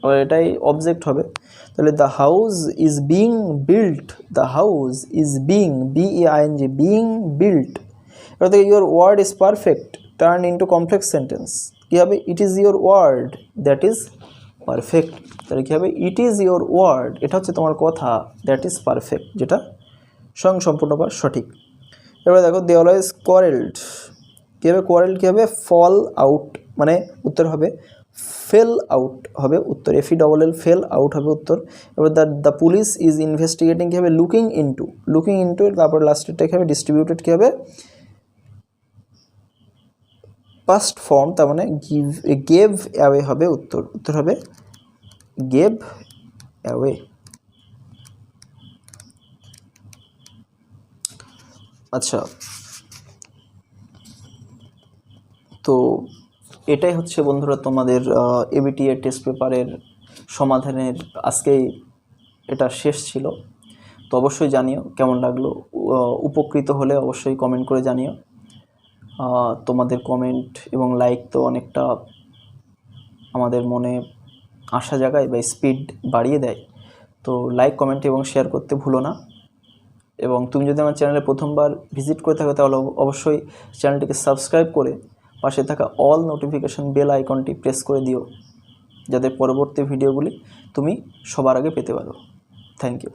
আর এটাই অবজেক্ট হবে, তাহলে the house is being built, the house is being BEING being built. এবার থেকে your word is perfect turn into complex sentence, কী হবে? It is your word that is perfect, তাহলে কী হবে? ইট ইজ ইউর ওয়ার্ড, এটা হচ্ছে তোমার কথা, দ্যাট ইজ পারফেক্ট, যেটা স্বয়ংসম্পূর্ণ বা সঠিক। এবার দেখো দে অলওয়েজ কোয়ারেলড, কী হবে? কোয়ারেল কী হবে? ফল আউট, মানে উত্তর হবে ফেল আউট হবে উত্তর, FELL ফেল আউট হবে উত্তর। এবার দ্য পুলিশ ইজ ইনভেস্টিগেটিং কী হবে? লুকিং ইন্টু, তারপর লাস্টেরটা কী হবে? ডিস্ট্রিবিউটেড কী হবে? পাস্ট ফর্ম, তার মানে গেভ অ্যাওয়ে হবে উত্তর, উত্তর হবে গেভ অ্যাওয়ে। আচ্ছা, তো এটাই হচ্ছে বন্ধুরা তোমাদের ABTA টেস্ট পেপারের সমাধানের আজকেই এটা শেষ ছিল। তো অবশ্যই জানিও কেমন লাগলো, উপকৃত হলে অবশ্যই কমেন্ট করে জানিও। তোমাদের কমেন্ট এবং লাইক তো অনেকটা আমাদের মনে আশা জাগায় বা স্পিড বাড়িয়ে দেয়, তো লাইক কমেন্ট এবং শেয়ার করতে ভুলো না। এবং তুমি যদি আমার চ্যানেলে প্রথমবার ভিজিট করে থাকো তাহলে অবশ্যই চ্যানেলটিকে সাবস্ক্রাইব করে পাশে থাকা অল নোটিফিকেশন বেল আইকনটি প্রেস করে দিও, যাতে পরবর্তী ভিডিওগুলি তুমি সবার আগে পেতে পারো। Thank you.